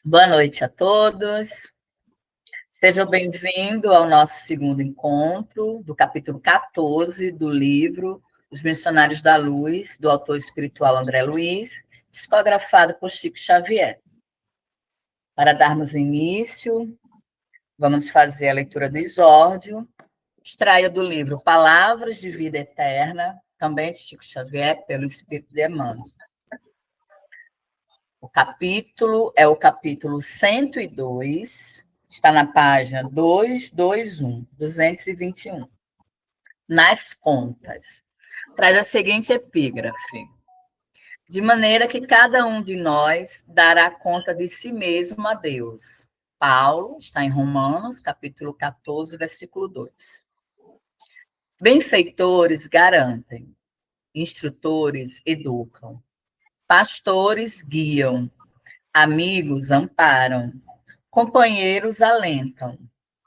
Boa noite a todos. Sejam bem-vindos ao nosso segundo encontro do capítulo 14 do livro Os Missionários da Luz, do autor espiritual André Luiz, psicografado por Chico Xavier. Para darmos início, vamos fazer a leitura do exórdio, extraia do livro Palavras de Vida Eterna, também de Chico Xavier, pelo Espírito de Emmanuel. O capítulo é o capítulo 102, está na página 221. Nas contas. Traz a seguinte epígrafe. De maneira que cada um de nós dará conta de si mesmo a Deus. Paulo, está em Romanos, capítulo 14, versículo 2. Benfeitores garantem, instrutores educam, pastores guiam, amigos amparam, companheiros alentam,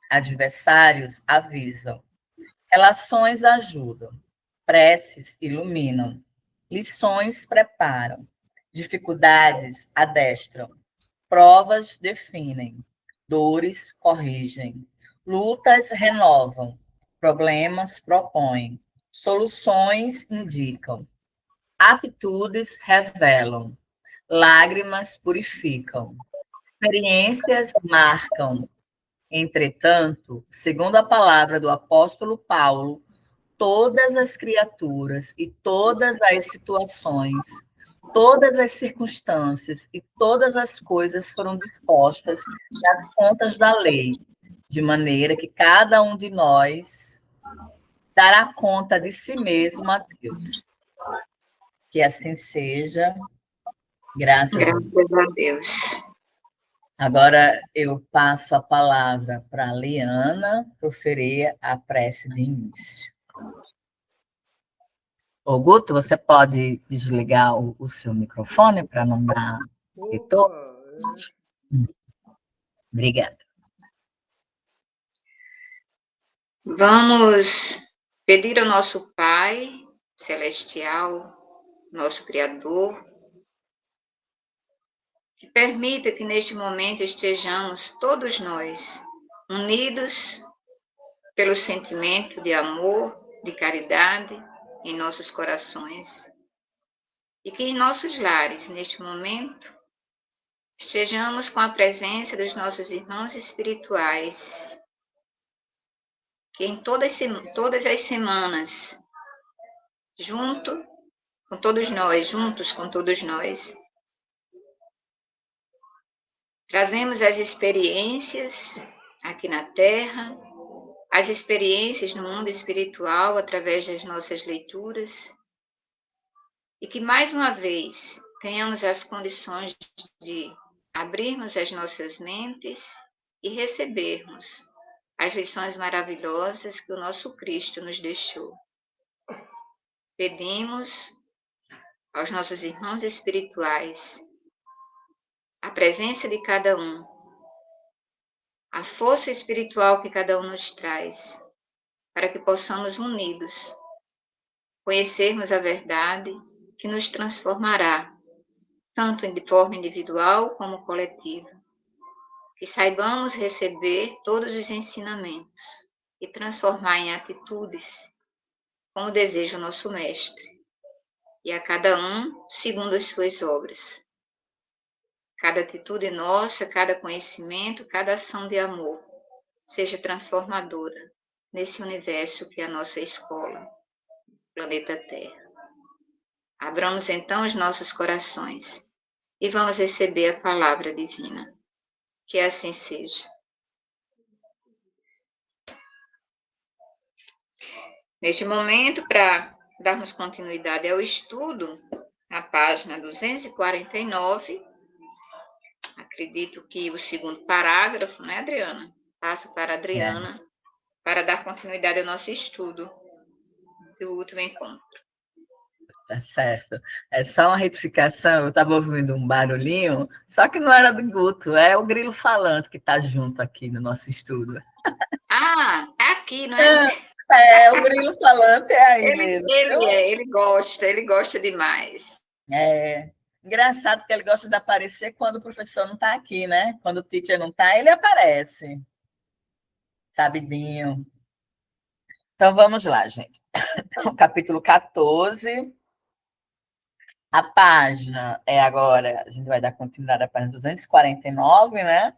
adversários avisam, relações ajudam, preces iluminam, lições preparam, dificuldades adestram, provas definem, dores corrigem, lutas renovam, problemas propõem, soluções indicam, atitudes revelam, lágrimas purificam, experiências marcam. Entretanto, segundo a palavra do apóstolo Paulo, todas as criaturas e todas as situações, todas as circunstâncias e todas as coisas foram dispostas nas contas da lei, de maneira que cada um de nós dará conta de si mesmo a Deus. Que assim seja. Graças a Deus. Agora eu passo a palavra para a Liana proferir a prece de início. Ô, Guto, você pode desligar o seu microfone para não dar retorno? Obrigada. Vamos pedir ao nosso Pai Celestial, nosso Criador, que permita que neste momento estejamos todos nós unidos pelo sentimento de amor, de caridade em nossos corações e que em nossos lares, neste momento, estejamos com a presença dos nossos irmãos espirituais, que em todas as semanas, juntos com todos nós, trazemos as experiências aqui na Terra, as experiências no mundo espiritual através das nossas leituras, e que mais uma vez tenhamos as condições de abrirmos as nossas mentes e recebermos as lições maravilhosas que o nosso Cristo nos deixou. Pedimos aos nossos irmãos espirituais a presença de cada um, a força espiritual que cada um nos traz, para que possamos unidos conhecermos a verdade que nos transformará, tanto de forma individual como coletiva. Que saibamos receber todos os ensinamentos e transformar em atitudes, como deseja o nosso Mestre, e a cada um segundo as suas obras. Cada atitude nossa, cada conhecimento, cada ação de amor seja transformadora nesse universo que é a nossa escola, planeta Terra. Abramos então os nossos corações e vamos receber a palavra divina. Que assim seja. Neste momento, para darmos continuidade ao estudo, na página 249, acredito que o segundo parágrafo, né, Adriana? Passa para a Adriana, para dar continuidade ao nosso estudo do último encontro. Tá certo. É só uma retificação, eu estava ouvindo um barulhinho, só que não era do Guto, é o grilo falante que está junto aqui no nosso estudo. Ah, tá aqui, não é? O grilo falante é aí mesmo. Ele gosta demais. É, Engraçado que ele gosta de aparecer quando o professor não está aqui, né? Quando o teacher não está, ele aparece. Sabidinho. Então, vamos lá, gente. O capítulo 14. A página é agora, a gente vai dar continuidade à página 249, né?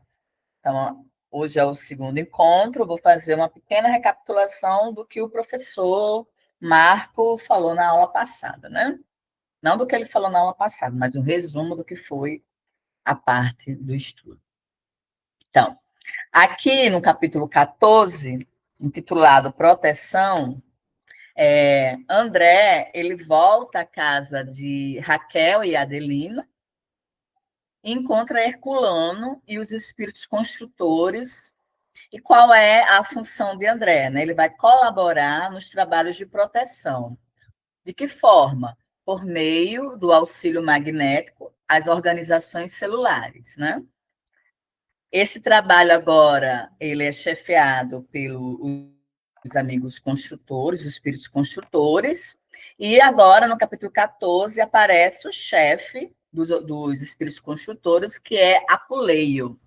Então, hoje é o segundo encontro. Vou fazer uma pequena recapitulação do que o professor Marco falou na aula passada, né? Não do que ele falou na aula passada, mas um resumo do que foi a parte do estudo. Então, aqui no capítulo 14, intitulado Proteção, André, ele volta à casa de Raquel e Adelina, encontra Herculano e os espíritos construtores. E qual é a função de André? Né? Ele vai colaborar nos trabalhos de proteção. De que forma? Por meio do auxílio magnético às organizações celulares, né? Esse trabalho agora, ele é chefiado pelos amigos construtores, os espíritos construtores, e agora, no capítulo 14, aparece o chefe dos espíritos construtores, que é Apuleio.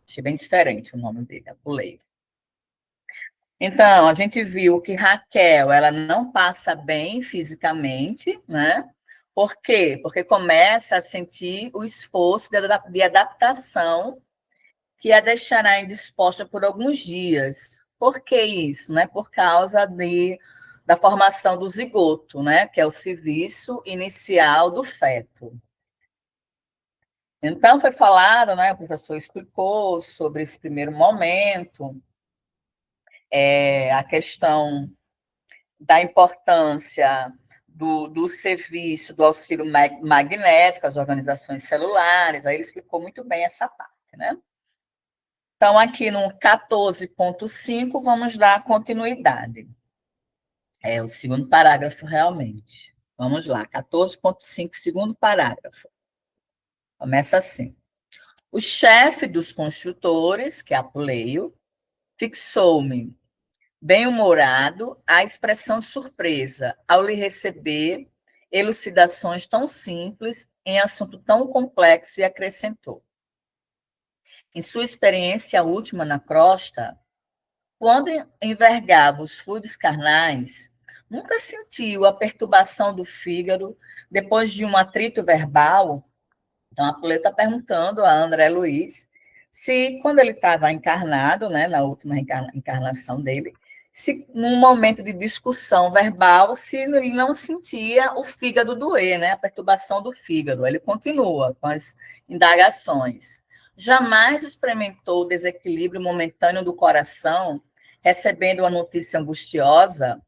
Achei bem diferente o nome dele, Apuleio. Então, a gente viu que Raquel, ela não passa bem fisicamente, né? Por quê? Porque começa a sentir o esforço de adaptação que a deixará indisposta por alguns dias. Por que isso? Né? Por causa da formação do zigoto, né? Que é o serviço inicial do feto. Então, foi falado, né? O professor explicou sobre esse primeiro momento, a questão da importância do serviço, do auxílio magnético às organizações celulares, aí ele explicou muito bem essa parte, né? Então, aqui no 14.5, vamos dar continuidade. É o segundo parágrafo, realmente. Vamos lá, 14.5, segundo parágrafo. Começa assim. O chefe dos construtores, que é Apuleio, fixou-me, bem-humorado, a expressão de surpresa ao lhe receber elucidações tão simples em assunto tão complexo e acrescentou. Em sua experiência última na crosta, quando envergava os fluidos carnais, nunca sentiu a perturbação do fígado depois de um atrito verbal? Então, a Puleta está perguntando a André Luiz se, quando ele estava encarnado, né, na última encarnação dele, se num momento de discussão verbal, se ele não sentia o fígado doer, né, a perturbação do fígado. Ele continua com as indagações. Jamais experimentou o desequilíbrio momentâneo do coração, recebendo uma notícia angustiosa,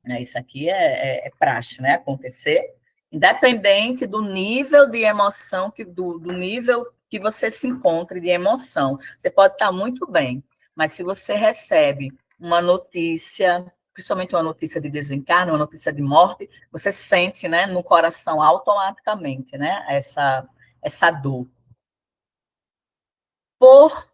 né, isso aqui é praxe, né, acontecer, independente do nível de emoção, do nível que você se encontre de emoção. Você pode estar muito bem, mas se você recebe uma notícia, principalmente uma notícia de desencarne, uma notícia de morte, você sente, né, no coração automaticamente, né, essa dor. Por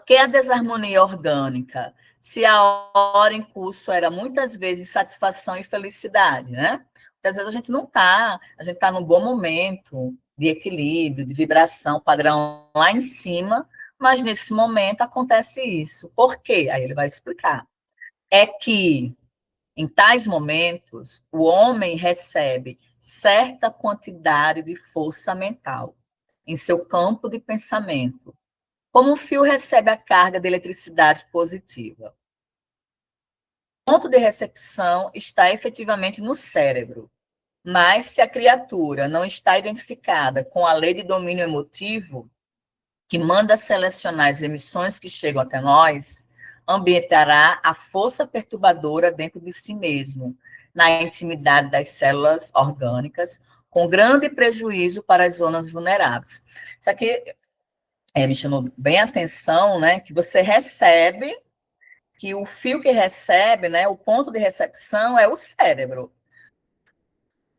que a desarmonia orgânica? Se a hora em curso era muitas vezes satisfação e felicidade, né? Às vezes a gente não está, a gente está num bom momento de equilíbrio, de vibração, padrão lá em cima, mas nesse momento acontece isso. Por quê? Aí ele vai explicar. É que, em tais momentos, o homem recebe certa quantidade de força mental em seu campo de pensamento, como um fio recebe a carga de eletricidade positiva. O ponto de recepção está efetivamente no cérebro, mas se a criatura não está identificada com a lei de domínio emotivo, que manda selecionar as emissões que chegam até nós, ambientará a força perturbadora dentro de si mesmo, na intimidade das células orgânicas, com grande prejuízo para as zonas vulneráveis. Isso aqui me chamou bem a atenção, né, que você recebe, que o fio que recebe, né, o ponto de recepção é o cérebro,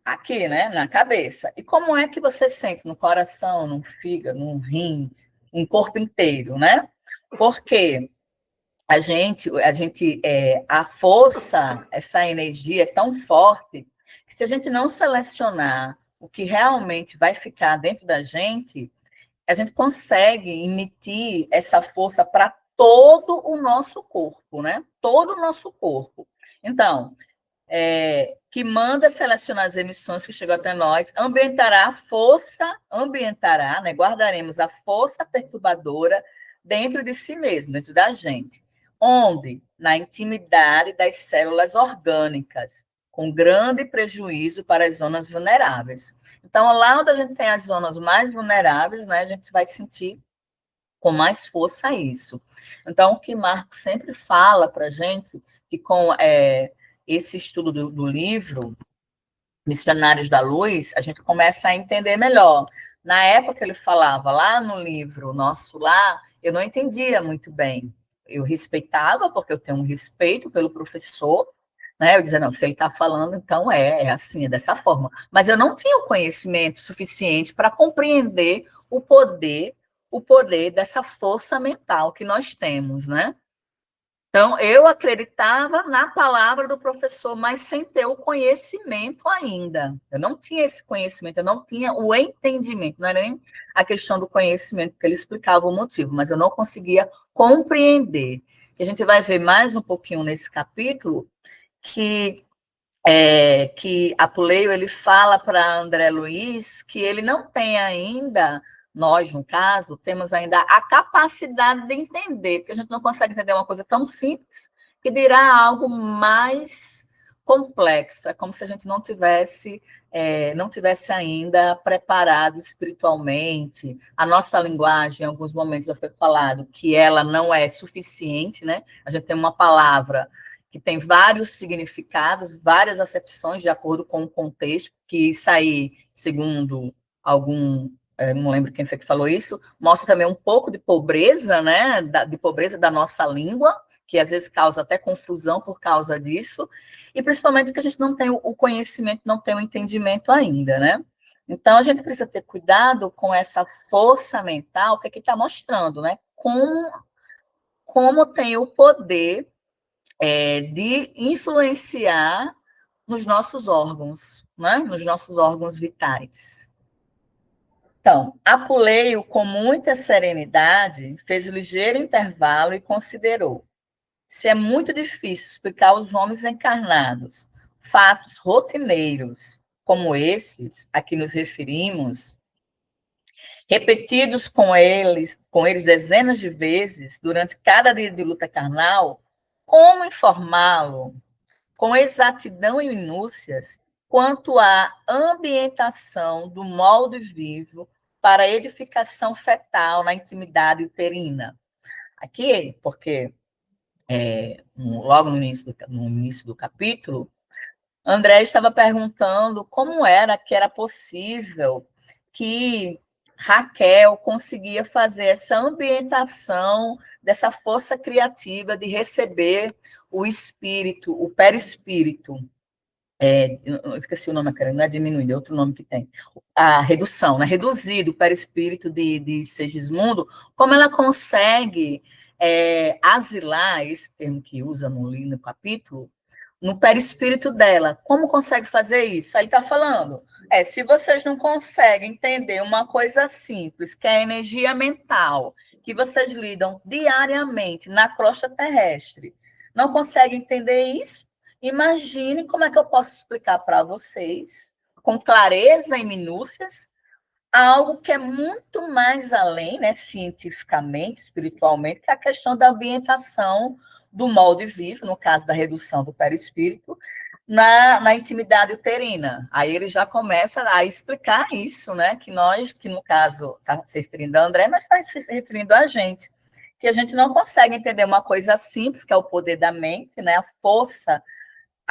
aqui, né, na cabeça. E como é que você sente no coração, no fígado, no rim, no corpo inteiro, né? Porque a força, essa energia é tão forte que se a gente não selecionar o que realmente vai ficar dentro da gente, a gente consegue emitir essa força para todo o nosso corpo, né? Todo o nosso corpo. Então, que manda selecionar as emissões que chegam até nós, ambientará a força, né? Guardaremos a força perturbadora dentro de si mesmo, dentro da gente. Onde? Na intimidade das células orgânicas, com grande prejuízo para as zonas vulneráveis. Então, lá onde a gente tem as zonas mais vulneráveis, né, a gente vai sentir com mais força isso. Então, o que Marco sempre fala para a gente, que com esse estudo do livro, Missionários da Luz, a gente começa a entender melhor. Na época que ele falava lá no livro Nosso Lar, eu não entendia muito bem. Eu respeitava, porque eu tenho um respeito pelo professor, né? Eu dizia, não, se ele está falando, então é assim, é dessa forma. Mas eu não tinha o conhecimento suficiente para compreender o poder dessa força mental que nós temos, né? Então, eu acreditava na palavra do professor, mas sem ter o conhecimento ainda. Eu não tinha esse conhecimento, eu não tinha o entendimento, não era nem a questão do conhecimento, que ele explicava o motivo, mas eu não conseguia compreender. A gente vai ver mais um pouquinho nesse capítulo que Apuleio ele fala para André Luiz que ele não tem ainda, nós, no caso, temos ainda a capacidade de entender, porque a gente não consegue entender uma coisa tão simples que dirá algo mais complexo. É como se a gente não tivesse ainda preparado espiritualmente. A nossa linguagem, em alguns momentos já foi falado que ela não é suficiente, né? A gente tem uma palavra que tem vários significados, várias acepções de acordo com o contexto, que isso aí, segundo não lembro quem foi que falou isso, mostra também um pouco de pobreza, né, de pobreza da nossa língua, que às vezes causa até confusão por causa disso, e principalmente porque a gente não tem o conhecimento, não tem o entendimento ainda, né? Então, a gente precisa ter cuidado com essa força mental que aqui está mostrando, né? Como tem o poder de influenciar nos nossos órgãos, né? Nos nossos órgãos vitais. Então, Apuleio, com muita serenidade, fez um ligeiro intervalo e considerou: se é muito difícil explicar aos homens encarnados fatos rotineiros como esses a que nos referimos, repetidos com eles dezenas de vezes durante cada dia de luta carnal, como informá-lo com exatidão e minúcias quanto à ambientação do molde vivo para a edificação fetal na intimidade uterina? Aqui, porque logo no início do capítulo, André estava perguntando como era que era possível que Raquel conseguia fazer essa ambientação dessa força criativa de receber o espírito, o perispírito. Eu esqueci o nome, não é diminuído, é outro nome que tem. A redução, né? Reduzido o perispírito de Segismundo, como ela consegue asilar, esse termo que usa no capítulo, no perispírito dela. Como consegue fazer isso? Aí está falando, se vocês não conseguem entender uma coisa simples, que é a energia mental, que vocês lidam diariamente na crosta terrestre, não conseguem entender isso? Imagine como é que eu posso explicar para vocês, com clareza e minúcias, algo que é muito mais além, né, cientificamente, espiritualmente, que é a questão da ambientação do molde vivo, no caso da redução do perispírito, na intimidade uterina. Aí ele já começa a explicar isso, né, que no caso, está se referindo a André, mas está se referindo a gente, que a gente não consegue entender uma coisa simples, que é o poder da mente, né, a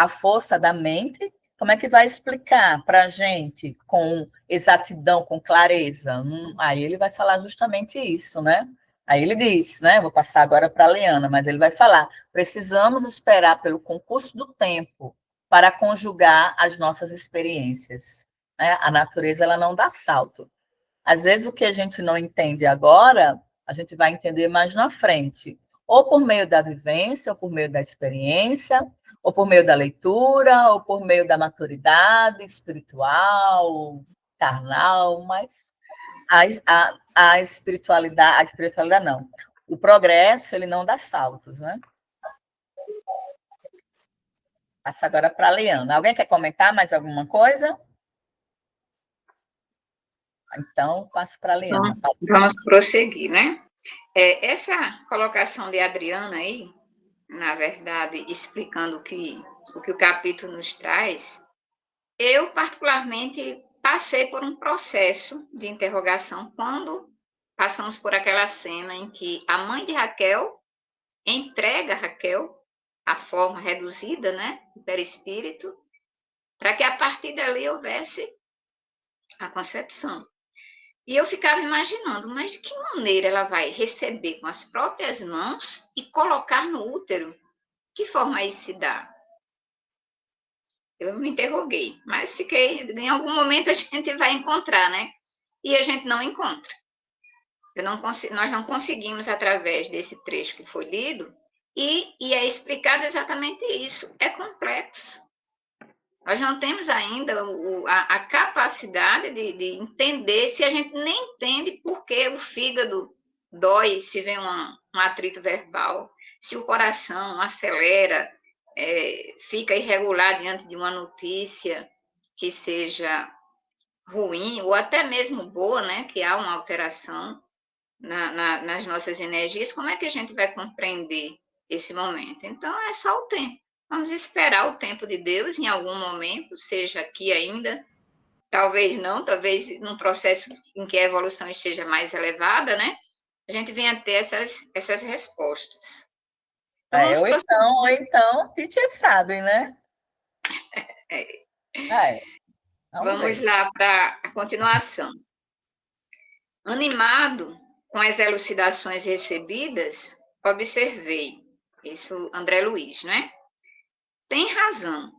força da mente. Como é que vai explicar para a gente com exatidão, com clareza? Aí ele vai falar justamente isso, né? Aí ele diz, né? Vou passar agora para a Leana, mas ele vai falar: precisamos esperar pelo concurso do tempo para conjugar as nossas experiências. Né? A natureza ela não dá salto. Às vezes o que a gente não entende agora, a gente vai entender mais na frente, ou por meio da vivência, ou por meio da experiência, ou por meio da leitura, ou por meio da maturidade espiritual, carnal, mas a espiritualidade não. O progresso, ele não dá saltos, né? Passa agora para a Leana. Alguém quer comentar mais alguma coisa? Então, passo para a Leana. Vamos prosseguir, né? Essa colocação de Adriana aí, na verdade, explicando o que o capítulo nos traz, eu, particularmente, passei por um processo de interrogação quando passamos por aquela cena em que a mãe de Raquel entrega a Raquel a forma reduzida, né, do perispírito, para que a partir dali houvesse a concepção. E eu ficava imaginando, mas de que maneira ela vai receber com as próprias mãos e colocar no útero? Que forma isso se dá? Eu me interroguei, mas fiquei, em algum momento a gente vai encontrar, né? E a gente não encontra. Nós não conseguimos, através desse trecho que foi lido, e é explicado exatamente isso. É complexo. Nós não temos ainda a capacidade de entender, se a gente nem entende por que o fígado dói se vem um atrito verbal, se o coração acelera, fica irregular diante de uma notícia que seja ruim, ou até mesmo boa, né, que há uma alteração nas nossas energias, como é que a gente vai compreender esse momento? Então, é só o tempo. Vamos esperar o tempo de Deus em algum momento, seja aqui ainda, talvez não, talvez num processo em que a evolução esteja mais elevada, né? A gente venha ter essas respostas. Então, ou então, Pitty sabe, né? Vamos lá para a continuação. Animado com as elucidações recebidas, observei, isso André Luiz, não é? Tem razão.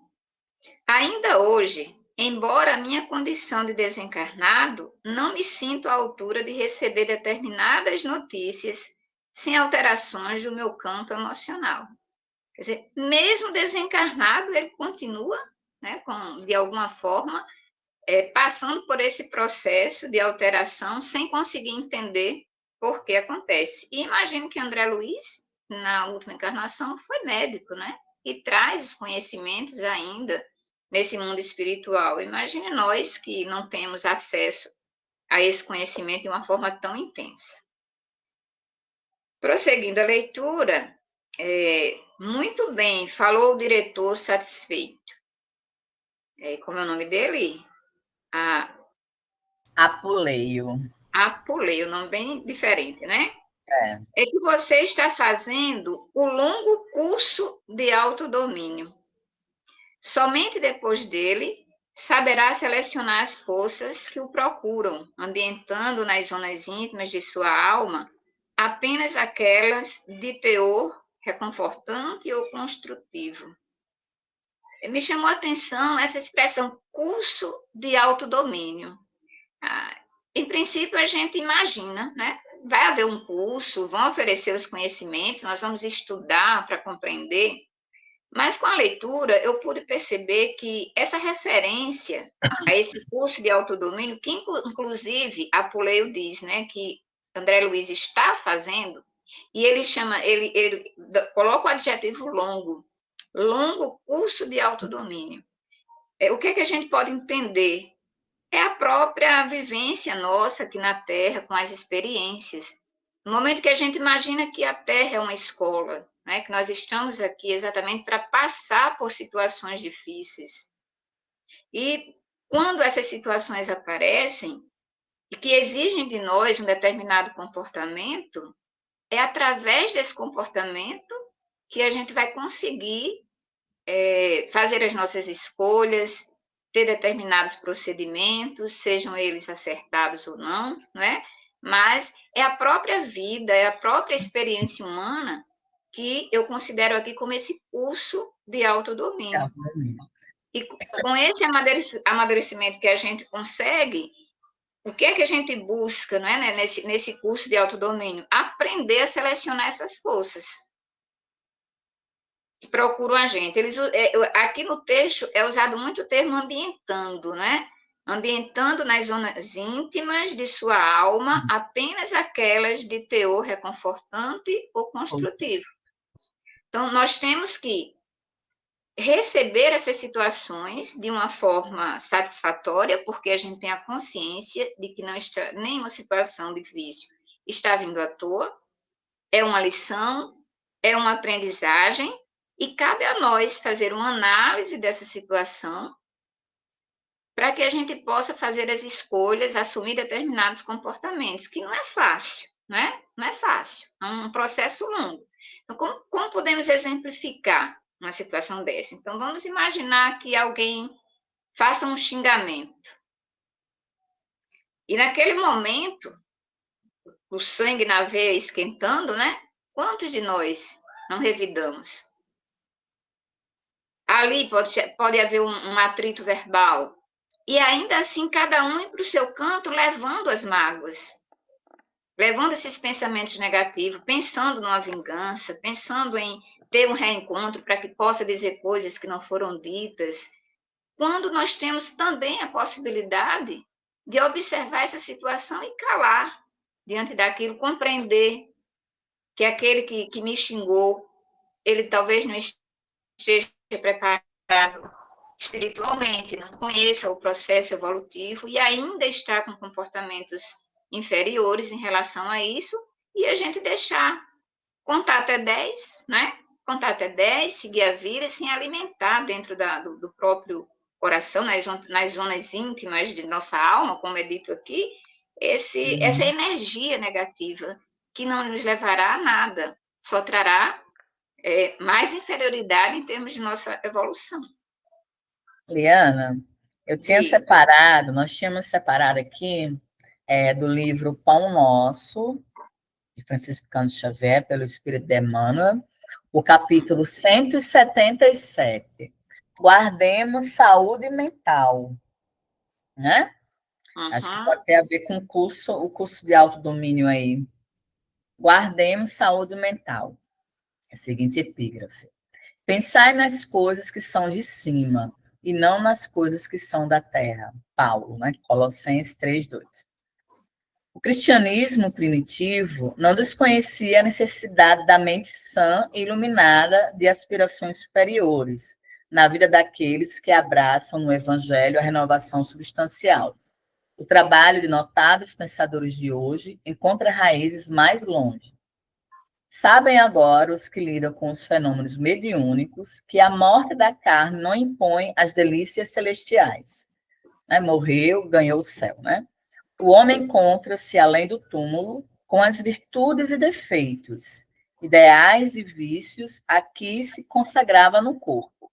Ainda hoje, embora a minha condição de desencarnado, não me sinto à altura de receber determinadas notícias sem alterações do meu campo emocional. Quer dizer, mesmo desencarnado, ele continua, né, de alguma forma, passando por esse processo de alteração sem conseguir entender por que acontece. E imagino que André Luiz, na última encarnação, foi médico, né? E traz os conhecimentos ainda nesse mundo espiritual. Imagine nós que não temos acesso a esse conhecimento de uma forma tão intensa. Prosseguindo a leitura, muito bem, falou o diretor satisfeito. Como é o nome dele? Apuleio. Apuleio, nome bem diferente, né? É que você está fazendo o longo curso de autodomínio. Somente depois dele, saberá selecionar as forças que o procuram, ambientando nas zonas íntimas de sua alma apenas aquelas de teor reconfortante ou construtivo. Me chamou a atenção essa expressão curso de autodomínio. Em princípio, a gente imagina, né? Vai haver um curso, vão oferecer os conhecimentos, nós vamos estudar para compreender, mas com a leitura eu pude perceber que essa referência a esse curso de autodomínio, que inclusive Apuleio diz, né, que André Luiz está fazendo, e ele chama, ele coloca o adjetivo longo curso de autodomínio. O que é que a gente pode entender? É a própria vivência nossa aqui na Terra, com as experiências. No momento que a gente imagina que a Terra é uma escola, né? Que nós estamos aqui exatamente para passar por situações difíceis. E quando essas situações aparecem e que exigem de nós um determinado comportamento, é através desse comportamento que a gente vai conseguir fazer as nossas escolhas, ter determinados procedimentos, sejam eles acertados ou não, não é? Mas é a própria vida, é a própria experiência humana que eu considero aqui como esse curso de autodomínio. E com esse amadurecimento que a gente consegue, o que é que a gente busca, não é, nesse curso de autodomínio? Aprender a selecionar essas forças que procuram a gente. Aqui no texto é usado muito o termo ambientando, né? ambientando nas zonas íntimas de sua alma apenas aquelas de teor reconfortante ou construtivo. Então, nós temos que receber essas situações de uma forma satisfatória, porque a gente tem a consciência de que não está, nenhuma situação difícil está vindo à toa, é uma lição, é uma aprendizagem, e cabe a nós fazer uma análise dessa situação para que a gente possa fazer as escolhas, assumir determinados comportamentos, que não é fácil, né? Não é fácil, é um processo longo. Então, como podemos exemplificar uma situação dessa? Então, vamos imaginar que alguém faça um xingamento. E naquele momento, o sangue na veia esquentando, né? Quantos de nós não revidamos? Ali pode haver um atrito verbal. E ainda assim, cada um ir para o seu canto, levando as mágoas, levando esses pensamentos negativos, pensando numa vingança, pensando em ter um reencontro para que possa dizer coisas que não foram ditas, quando nós temos também a possibilidade de observar essa situação e calar diante daquilo, compreender que aquele que me xingou, ele talvez não esteja preparado espiritualmente, não conheça o processo evolutivo e ainda está com comportamentos inferiores em relação a isso, e a gente deixar contar até 10, né? Contar até 10, seguir a vida, sem alimentar dentro do próprio coração, nas zonas íntimas de nossa alma, como é dito aqui, essa energia negativa, que não nos levará a nada, só trará mais inferioridade em termos de nossa evolução. Liana, nós tínhamos separado aqui do livro Pão Nosso, de Francisco Cândido Xavier, pelo Espírito de Emmanuel, o capítulo 177. Guardemos saúde mental, né? Uhum. Acho que pode ter a ver com o curso de autodomínio aí. Guardemos saúde mental. É a seguinte epígrafe. Pensai nas coisas que são de cima, e não nas coisas que são da terra. Paulo, né? Colossenses 3:2. O cristianismo primitivo não desconhecia a necessidade da mente sã e iluminada de aspirações superiores na vida daqueles que abraçam no evangelho a renovação substancial. O trabalho de notáveis pensadores de hoje encontra raízes mais longe. Sabem agora os que lidam com os fenômenos mediúnicos que a morte da carne não impõe as delícias celestiais. Né? Morreu, ganhou o céu. Né? O homem encontra-se além do túmulo com as virtudes e defeitos, ideais e vícios a que se consagrava no corpo.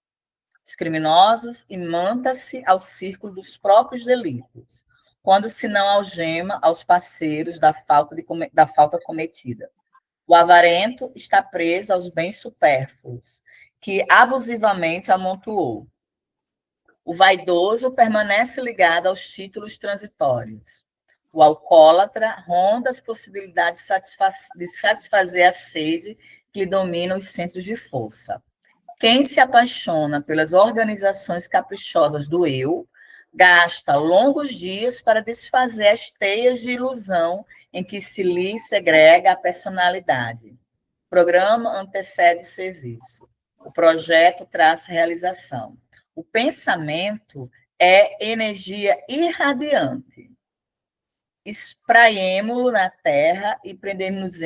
Os criminosos imanta-se ao círculo dos próprios delitos, quando se não algema aos parceiros da falta cometida. O avarento está preso aos bens supérfluos, que abusivamente amontoou. O vaidoso permanece ligado aos títulos transitórios. O alcoólatra ronda as possibilidades de satisfazer a sede que domina os centros de força. Quem se apaixona pelas organizações caprichosas do eu, gasta longos dias para desfazer as teias de ilusão em que se lhe segrega a personalidade. O programa antecede o serviço. O projeto traz realização. O pensamento é energia irradiante. Espraiemo-lo na terra e prendemos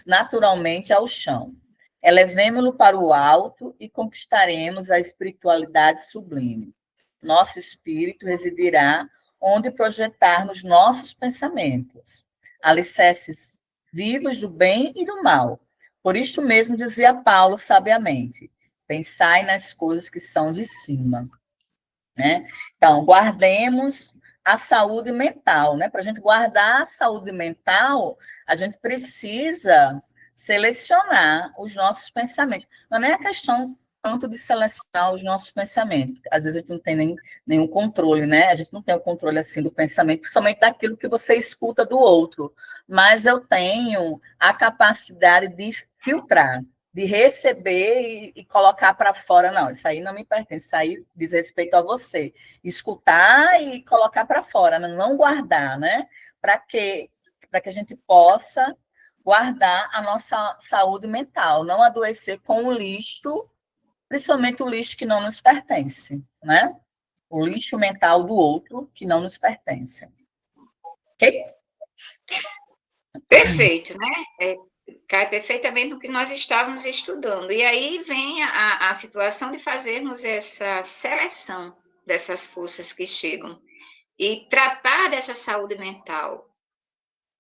naturalmente ao chão. Elevemo-lo para o alto e conquistaremos a espiritualidade sublime. Nosso espírito residirá onde projetarmos nossos pensamentos, alicerces vivos do bem e do mal. Por isto mesmo dizia Paulo sabiamente, pensai nas coisas que são de cima. Né? Então, guardemos a saúde mental. Né? Para a gente guardar a saúde mental, a gente precisa selecionar os nossos pensamentos. Não é nem a questão tanto de selecionar os nossos pensamentos. Às vezes a gente não tem nenhum controle, né? A gente não tem o controle assim do pensamento, principalmente daquilo que você escuta do outro. Mas eu tenho a capacidade de filtrar. de receber e colocar para fora. Não, isso aí não me pertence, isso aí diz respeito a você. Escutar e colocar para fora, não guardar, né? Para que a gente possa guardar a nossa saúde mental, não adoecer com o lixo, principalmente o lixo que não nos pertence, né? O lixo mental do outro que não nos pertence. Ok? Perfeito, né? Cai perfeitamente no que nós estávamos estudando. E aí vem a situação de fazermos essa seleção dessas forças que chegam e tratar dessa saúde mental.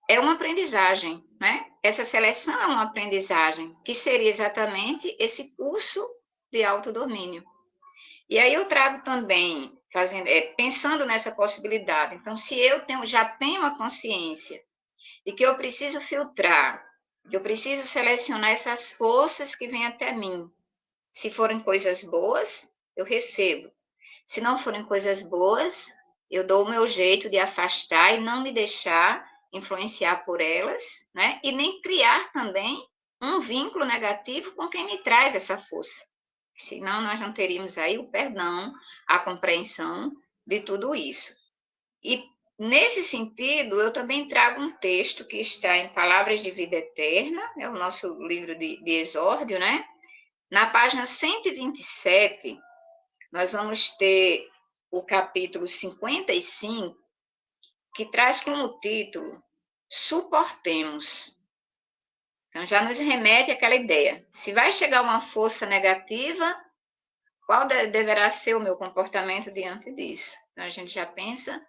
É uma aprendizagem, né? Essa seleção é uma aprendizagem, que seria exatamente esse curso de autodomínio. E aí eu trago também, pensando nessa possibilidade. Então, se eu já tenho a consciência de que eu preciso filtrar, que eu preciso selecionar essas forças que vêm até mim. Se forem coisas boas, eu recebo. Se não forem coisas boas, eu dou o meu jeito de afastar e não me deixar influenciar por elas, né? E nem criar também um vínculo negativo com quem me traz essa força. Senão nós não teríamos aí o perdão, a compreensão de tudo isso. E nesse sentido, eu também trago um texto que está em Palavras de Vida Eterna, é o nosso livro de exórdio, né? Na página 127, nós vamos ter o capítulo 55, que traz como título Suportemos. Então, já nos remete àquela ideia. Se vai chegar uma força negativa, qual deverá ser o meu comportamento diante disso? Então, a gente já pensa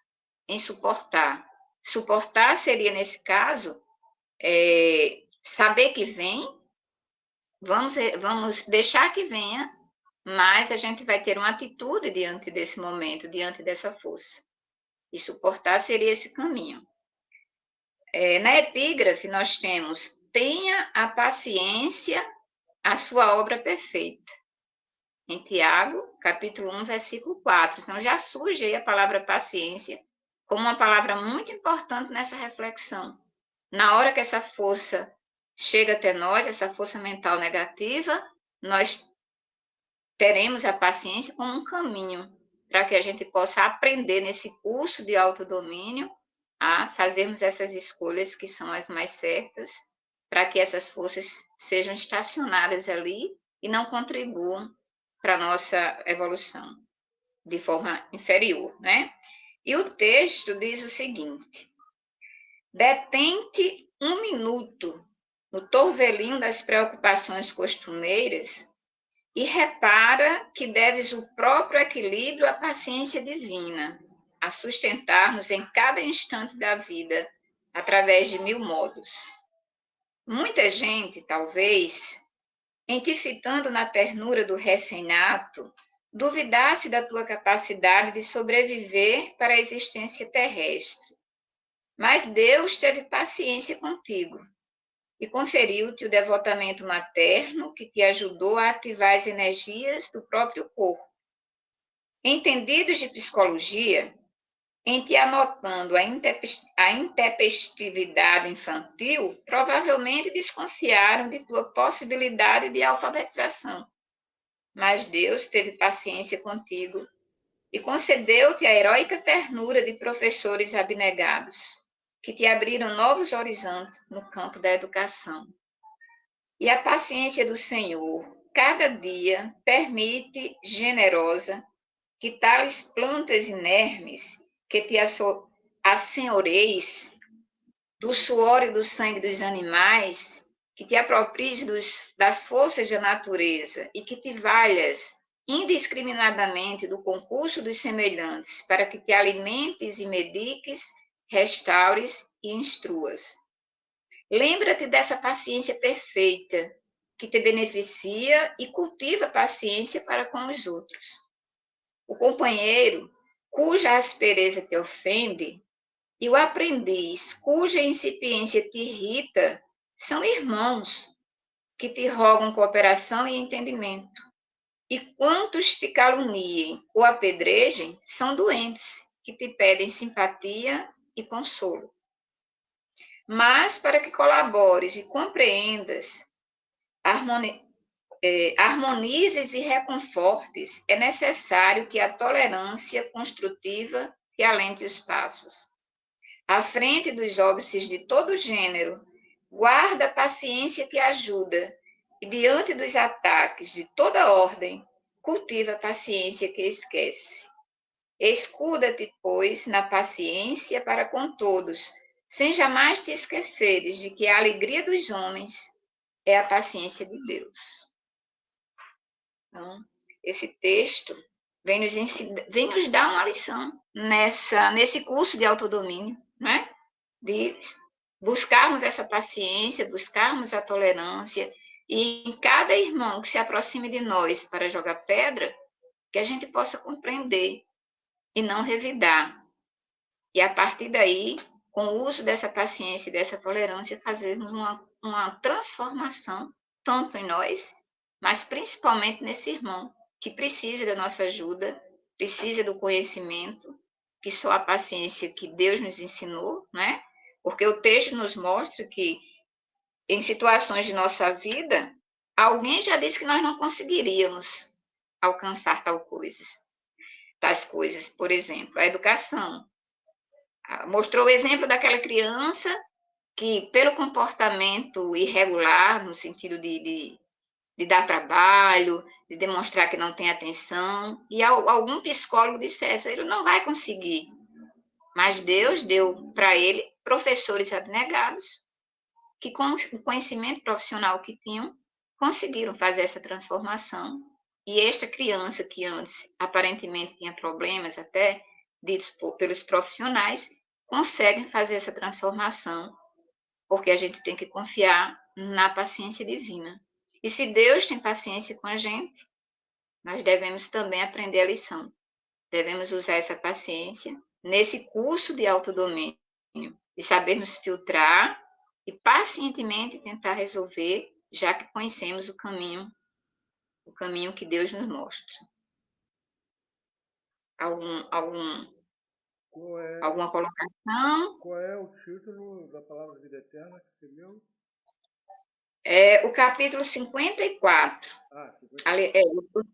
em suportar. Suportar seria, nesse caso, saber que vem, vamos deixar que venha, mas a gente vai ter uma atitude diante desse momento, diante dessa força. E suportar seria esse caminho. Na epígrafe, nós temos: tenha a paciência, a sua obra perfeita. Em Tiago, capítulo 1, versículo 4. Então, já surge aí a palavra paciência como uma palavra muito importante nessa reflexão. Na hora que essa força chega até nós, essa força mental negativa, nós teremos a paciência como um caminho para que a gente possa aprender nesse curso de autodomínio a fazermos essas escolhas que são as mais certas, para que essas forças sejam estacionadas ali e não contribuam para a nossa evolução de forma inferior, né? E o texto diz o seguinte: detente um minuto no torvelinho das preocupações costumeiras e repara que deves o próprio equilíbrio à paciência divina, a sustentar-nos em cada instante da vida, através de mil modos. Muita gente, talvez, em te fitando na ternura do recém-nato, duvidasse da tua capacidade de sobreviver para a existência terrestre. Mas Deus teve paciência contigo e conferiu-te o devotamento materno que te ajudou a ativar as energias do próprio corpo. Entendidos de psicologia, em te anotando a intempestividade infantil, provavelmente desconfiaram de tua possibilidade de alfabetização. Mas Deus teve paciência contigo e concedeu-te a heróica ternura de professores abnegados, que te abriram novos horizontes no campo da educação. E a paciência do Senhor, cada dia, permite, generosa, que tais plantas inermes, que te assenhoreis do suor e do sangue dos animais, que te apropries das forças da natureza e que te valhas indiscriminadamente do concurso dos semelhantes, para que te alimentes e mediques, restaures e instruas. Lembra-te dessa paciência perfeita, que te beneficia e cultiva paciência para com os outros. O companheiro, cuja aspereza te ofende, e o aprendiz, cuja incipiência te irrita, são irmãos que te rogam cooperação e entendimento. E quantos te caluniem ou apedrejem são doentes que te pedem simpatia e consolo. Mas para que colabores e compreendas harmonizes e reconfortes, é necessário que a tolerância construtiva te alente os passos. À frente dos óbices de todo gênero, guarda a paciência que ajuda, e diante dos ataques de toda ordem, cultiva a paciência que esquece. Escuda-te, pois, na paciência para com todos, sem jamais te esqueceres de que a alegria dos homens é a paciência de Deus. Então, esse texto vem nos dar uma lição nesse curso de autodomínio, né? De buscarmos essa paciência, buscarmos a tolerância, e em cada irmão que se aproxime de nós para jogar pedra, que a gente possa compreender e não revidar. E a partir daí, com o uso dessa paciência e dessa tolerância, fazermos uma transformação, tanto em nós, mas principalmente nesse irmão, que precisa da nossa ajuda, precisa do conhecimento, que só a paciência que Deus nos ensinou, né? Porque o texto nos mostra que, em situações de nossa vida, alguém já disse que nós não conseguiríamos alcançar tais coisas. Por exemplo, a educação. Mostrou o exemplo daquela criança que, pelo comportamento irregular, no sentido de dar trabalho, de demonstrar que não tem atenção, e algum psicólogo dissesse, ele não vai conseguir. Mas Deus deu para ele professores abnegados, que com o conhecimento profissional que tinham, conseguiram fazer essa transformação. E esta criança, que antes aparentemente tinha problemas, até ditos pelos profissionais, conseguem fazer essa transformação, porque a gente tem que confiar na paciência divina. E se Deus tem paciência com a gente, nós devemos também aprender a lição. Devemos usar essa paciência nesse curso de autodomínio, e sabermos filtrar e pacientemente tentar resolver, já que conhecemos o caminho que Deus nos mostra. Alguma colocação? Qual é o título da palavra vida eterna que você leu? É o capítulo 54. 54.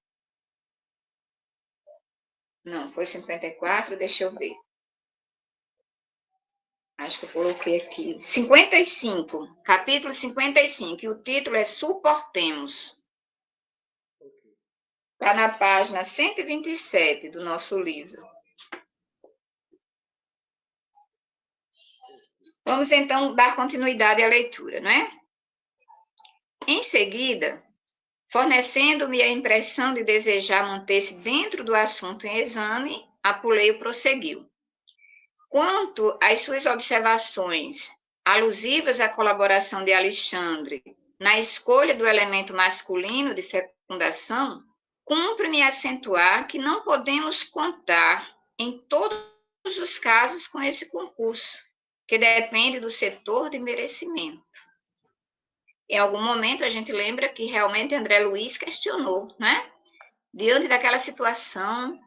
Não, foi 54, deixa eu ver. Acho que eu coloquei aqui. 55, capítulo 55, e o título é Suportemos. Está na página 127 do nosso livro. Vamos, então, dar continuidade à leitura, não é? Em seguida, fornecendo-me a impressão de desejar manter-se dentro do assunto em exame, Apuleio prosseguiu. Quanto às suas observações alusivas à colaboração de Alexandre na escolha do elemento masculino de fecundação, cumpre-me acentuar que não podemos contar em todos os casos com esse concurso, que depende do setor de merecimento. Em algum momento a gente lembra que realmente André Luiz questionou, né? Diante daquela situação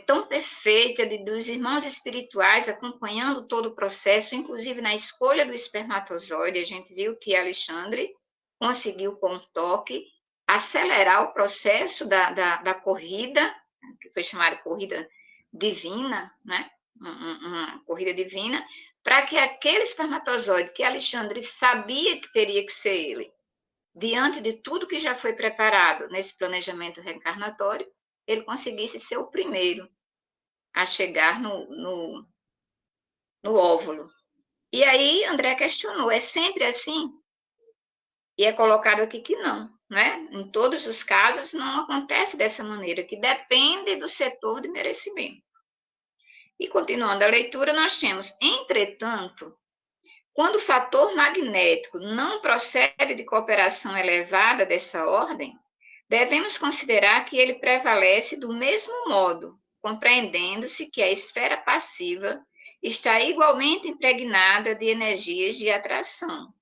tão perfeita dos irmãos espirituais acompanhando todo o processo, inclusive na escolha do espermatozoide, a gente viu que Alexandre conseguiu, com um toque, acelerar o processo da corrida, que foi chamada corrida divina, né? Uma corrida divina, para que aquele espermatozoide que Alexandre sabia que teria que ser ele, diante de tudo que já foi preparado nesse planejamento reencarnatório, ele conseguisse ser o primeiro a chegar no óvulo. E aí André questionou, é sempre assim? E é colocado aqui que não, né? Em todos os casos não acontece dessa maneira, que depende do setor de merecimento. E continuando a leitura, nós temos, entretanto, quando o fator magnético não procede de cooperação elevada dessa ordem, devemos considerar que ele prevalece do mesmo modo, compreendendo-se que a esfera passiva está igualmente impregnada de energias de atração.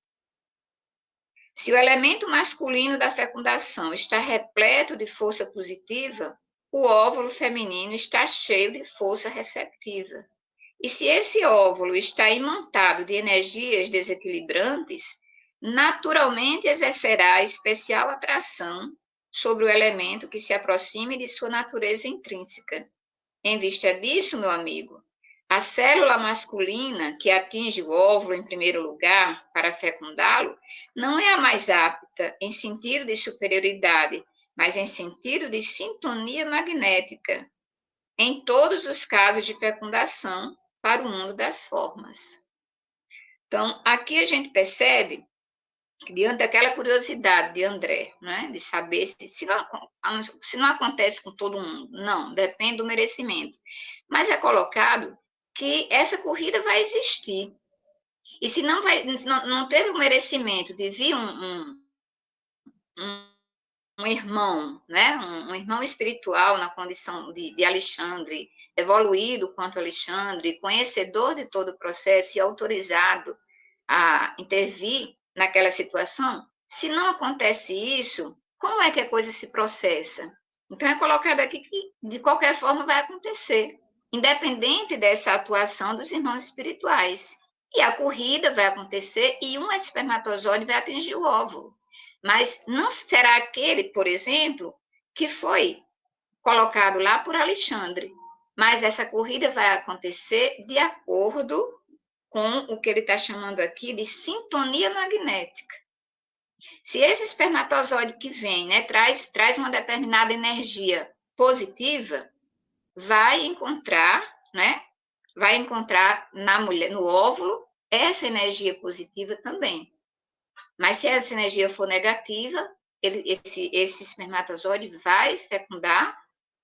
Se o elemento masculino da fecundação está repleto de força positiva, o óvulo feminino está cheio de força receptiva. E se esse óvulo está imantado de energias desequilibrantes, naturalmente exercerá especial atração sobre o elemento que se aproxime de sua natureza intrínseca. Em vista disso, meu amigo, a célula masculina que atinge o óvulo em primeiro lugar para fecundá-lo não é a mais apta em sentido de superioridade, mas em sentido de sintonia magnética, em todos os casos de fecundação para o mundo das formas. Então, aqui a gente percebe, diante daquela curiosidade de André, né, de saber se não acontece com todo mundo, não, depende do merecimento. Mas é colocado que essa corrida vai existir. E se não teve o merecimento de vir um irmão, né, um irmão espiritual na condição de Alexandre, evoluído quanto Alexandre, conhecedor de todo o processo e autorizado a intervir naquela situação, se não acontece isso, como é que a coisa se processa? Então, é colocado aqui que, de qualquer forma, vai acontecer, independente dessa atuação dos irmãos espirituais. E a corrida vai acontecer e um espermatozoide vai atingir o óvulo. Mas não será aquele, por exemplo, que foi colocado lá por Alexandre. Mas essa corrida vai acontecer de acordo com o que ele está chamando aqui de sintonia magnética. Se esse espermatozoide que vem, né, traz uma determinada energia positiva, vai encontrar, né, vai encontrar na mulher, no óvulo, essa energia positiva também. Mas se essa energia for negativa, esse espermatozoide vai fecundar,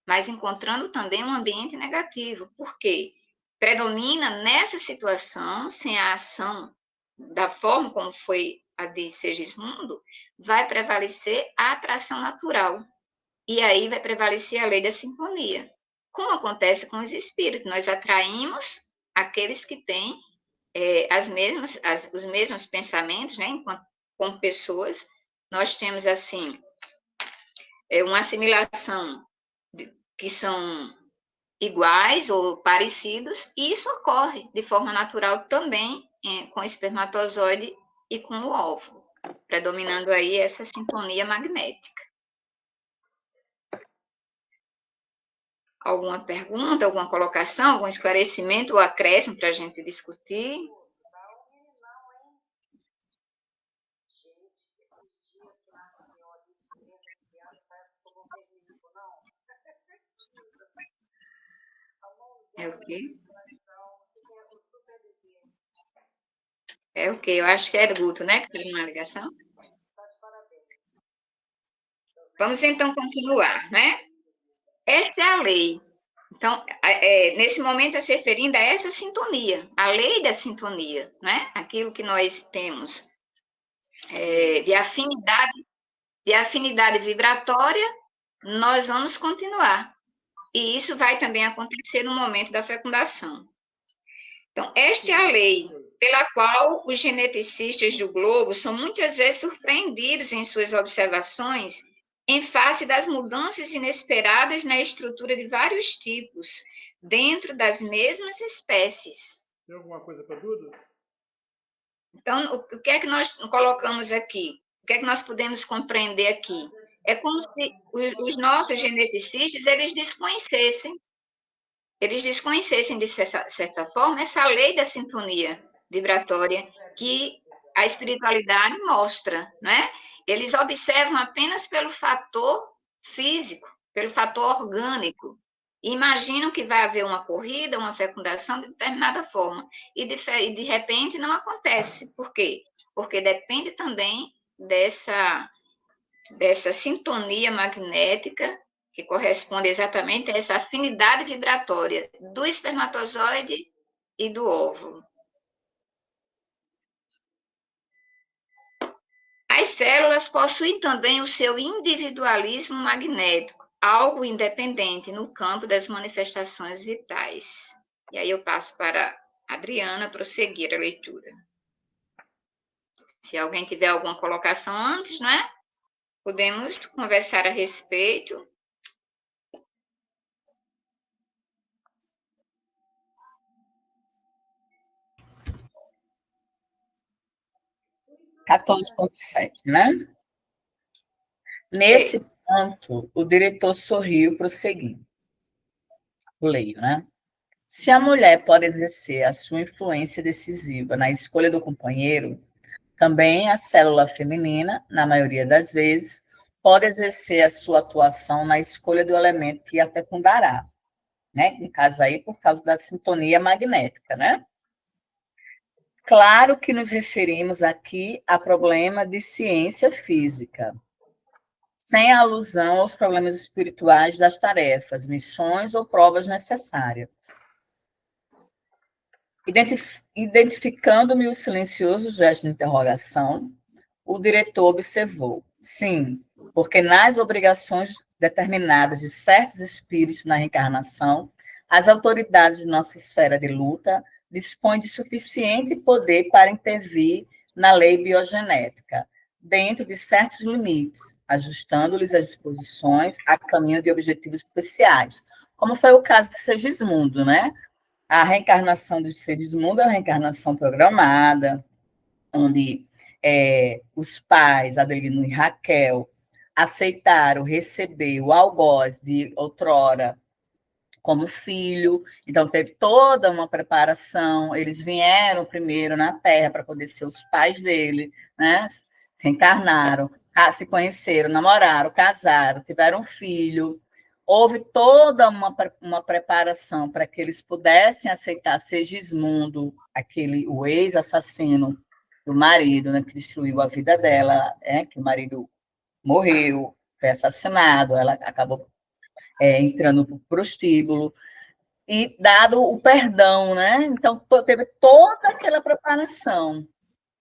mas encontrando também um ambiente negativo. Por quê? Predomina nessa situação, sem a ação da forma como foi a de Segismundo, vai prevalecer a atração natural. E aí vai prevalecer a lei da sintonia. Como acontece com os espíritos, nós atraímos aqueles que têm os mesmos pensamentos, né? Enquanto como pessoas, nós temos assim uma assimilação que são iguais ou parecidos, e isso ocorre de forma natural também com o espermatozoide e com o óvulo, predominando aí essa sintonia magnética. Alguma pergunta, alguma colocação, algum esclarecimento ou acréscimo para a gente discutir? É o quê? É o quê? Eu acho que é Guto, né? Que tem uma ligação. Vamos então continuar, né? Essa é a lei. Então, nesse momento, é se referindo a essa sintonia, a lei da sintonia, né? Aquilo que nós temos de afinidade vibratória, nós vamos continuar. E isso vai também acontecer no momento da fecundação. Então, esta é a lei pela qual os geneticistas do globo são muitas vezes surpreendidos em suas observações em face das mudanças inesperadas na estrutura de vários tipos, dentro das mesmas espécies. Tem alguma coisa para Duda? Então, o que é que nós colocamos aqui? O que é que nós podemos compreender aqui? É como se os nossos geneticistas, eles desconhecessem, de certa forma, essa lei da sintonia vibratória que a espiritualidade mostra, né? Eles observam apenas pelo fator físico, pelo fator orgânico, e imaginam que vai haver uma corrida, uma fecundação de determinada forma, e de repente não acontece. Por quê? Porque depende também dessa sintonia magnética que corresponde exatamente a essa afinidade vibratória do espermatozoide e do óvulo. As células possuem também o seu individualismo magnético, algo independente no campo das manifestações vitais. E aí eu passo para a Adriana prosseguir a leitura. Se alguém tiver alguma colocação antes, né? Podemos conversar a respeito. 14,7, né? Nesse Enquanto o diretor sorriu, prosseguiu. Leio, né? Se a mulher pode exercer a sua influência decisiva na escolha do companheiro, também a célula feminina, na maioria das vezes, pode exercer a sua atuação na escolha do elemento que a fecundará, né? No caso aí, por causa da sintonia magnética, né? Claro que nos referimos aqui a problema de ciência física, sem alusão aos problemas espirituais das tarefas, missões ou provas necessárias. Identificando-me o silencioso gesto de interrogação, o diretor observou. Sim, porque nas obrigações determinadas de certos espíritos na reencarnação, as autoridades de nossa esfera de luta dispõem de suficiente poder para intervir na lei biogenética, dentro de certos limites, ajustando-lhes as disposições a caminho de objetivos especiais, como foi o caso de Segismundo, né? A reencarnação de Segismundo é uma reencarnação programada, onde os pais, Adelino e Raquel, aceitaram receber o algoz de outrora como filho, então teve toda uma preparação, eles vieram primeiro na Terra para poder ser os pais dele, né? Reencarnaram, se conheceram, namoraram, casaram, tiveram um filho, houve toda uma preparação para que eles pudessem aceitar Segismundo, o ex-assassino do marido, né, que destruiu a vida dela, que o marido morreu, foi assassinado, ela acabou entrando para o prostíbulo, e dado o perdão, né? Então, teve toda aquela preparação.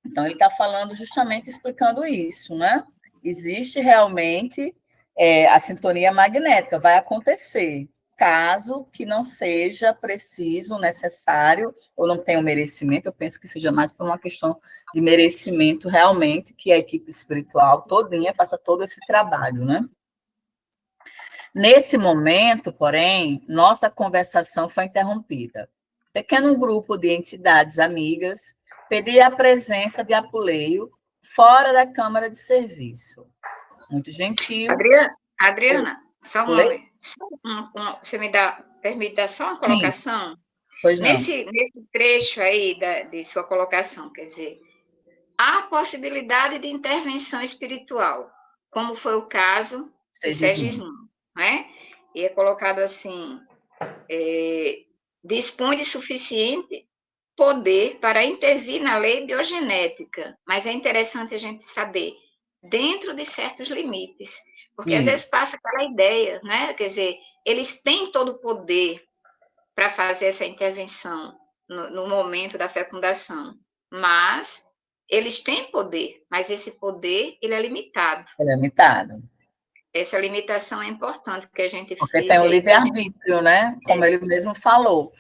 Então, ele está falando justamente explicando isso, né? Existe realmente a sintonia magnética, vai acontecer, caso que não seja preciso, necessário, ou não tenha o merecimento, eu penso que seja mais por uma questão de merecimento realmente, que a equipe espiritual todinha faça todo esse trabalho, né? Nesse momento, porém, nossa conversação foi interrompida. Pequeno grupo de entidades amigas pedia a presença de Apuleio fora da Câmara de Serviço. Muito gentil. Adriana, só um momento. Você permite dar só uma colocação? Sim. Pois não. Nesse trecho aí de sua colocação, quer dizer, há possibilidade de intervenção espiritual, como foi o caso de Segismundo, né? E é colocado assim, dispõe de suficiente poder para intervir na lei biogenética, mas é interessante a gente saber, dentro de certos limites, porque às vezes passa aquela ideia, né? Quer dizer, eles têm todo o poder para fazer essa intervenção no momento da fecundação, mas eles têm poder, mas esse poder ele é limitado. Ele é limitado. Essa limitação é importante que a gente porque tem o livre-arbítrio, né? Como ele mesmo falou.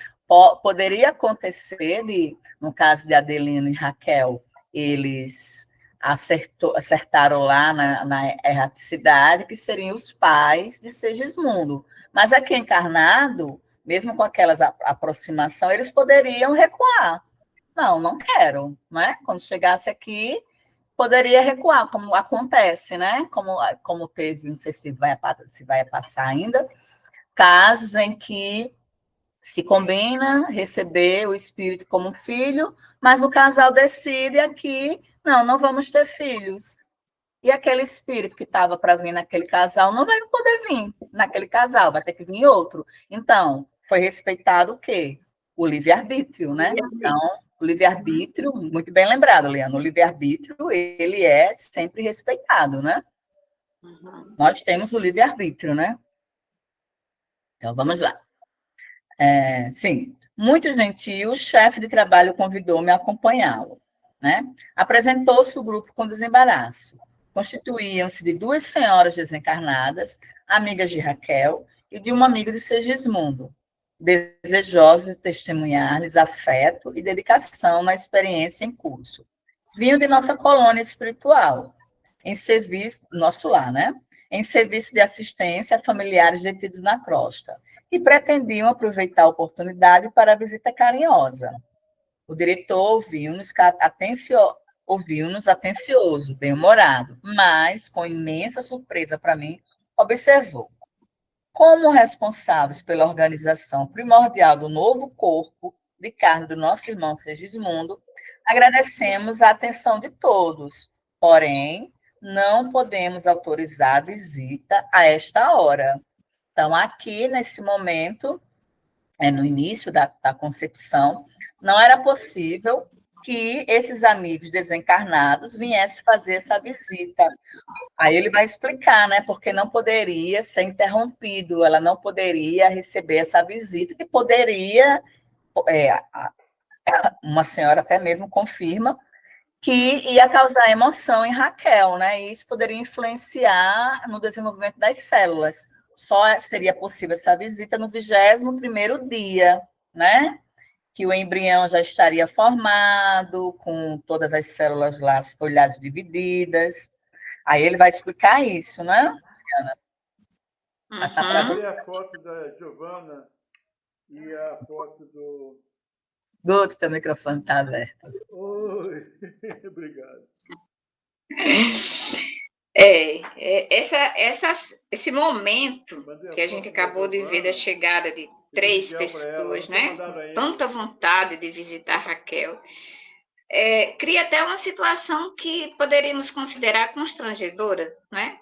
Poderia acontecer, no caso de Adelino e Raquel, eles acertaram lá na erraticidade, que seriam os pais de Segismundo. Mas aqui encarnado, mesmo com aquelas aproximação, eles poderiam recuar. Não quero, né? Quando chegasse aqui, poderia recuar, como acontece, né? Como teve, não sei se vai passar ainda, casos em que se combina receber o espírito como filho, mas o casal decide aqui, não vamos ter filhos. E aquele espírito que estava para vir naquele casal não vai poder vir naquele casal, vai ter que vir outro. Então, foi respeitado o quê? O livre-arbítrio, né? Então, o livre-arbítrio, muito bem lembrado, Leandro, o livre-arbítrio, ele é sempre respeitado, né? Uhum. Nós temos o livre-arbítrio, né? Então, vamos lá. Sim, muito gentil, o chefe de trabalho convidou-me a acompanhá-lo, né? Apresentou-se o grupo com desembaraço. Constituíam-se de duas senhoras desencarnadas, amigas de Raquel, e de um amigo de Segismundo, desejosos de testemunhar-lhes afeto e dedicação na experiência em curso. Vinham de nossa colônia espiritual, em serviço, nosso lar, né? Em serviço de assistência a familiares detidos na crosta, e pretendiam aproveitar a oportunidade para a visita carinhosa. O diretor ouviu-nos atencioso, bem-humorado, mas, com imensa surpresa para mim, observou: como responsáveis pela organização primordial do novo corpo de carne do nosso irmão Segismundo, agradecemos a atenção de todos, porém, não podemos autorizar a visita a esta hora. Então, aqui, nesse momento, no início da concepção, não era possível que esses amigos desencarnados viessem fazer essa visita. Aí ele vai explicar, né, porque não poderia ser interrompido, ela não poderia receber essa visita, que poderia, uma senhora até mesmo confirma, que ia causar emoção em Raquel, né, e isso poderia influenciar no desenvolvimento das células. Só seria possível essa visita no 21º dia, né, que o embrião já estaria formado, com todas as células lá, as folhagens divididas. Aí ele vai explicar isso, né, Ana? Passar para Cadê você. a foto da Giovana e a foto do... Guto, teu microfone está aberto. Oi, obrigado. Esse momento Mandei a que a gente foto da acabou de ver da Giovana chegada de e do 3 Miguel para ela. pessoas, Não tinha né? mandado Com ainda. tanta vontade de visitar Raquel, cria até uma situação que poderíamos considerar constrangedora, né?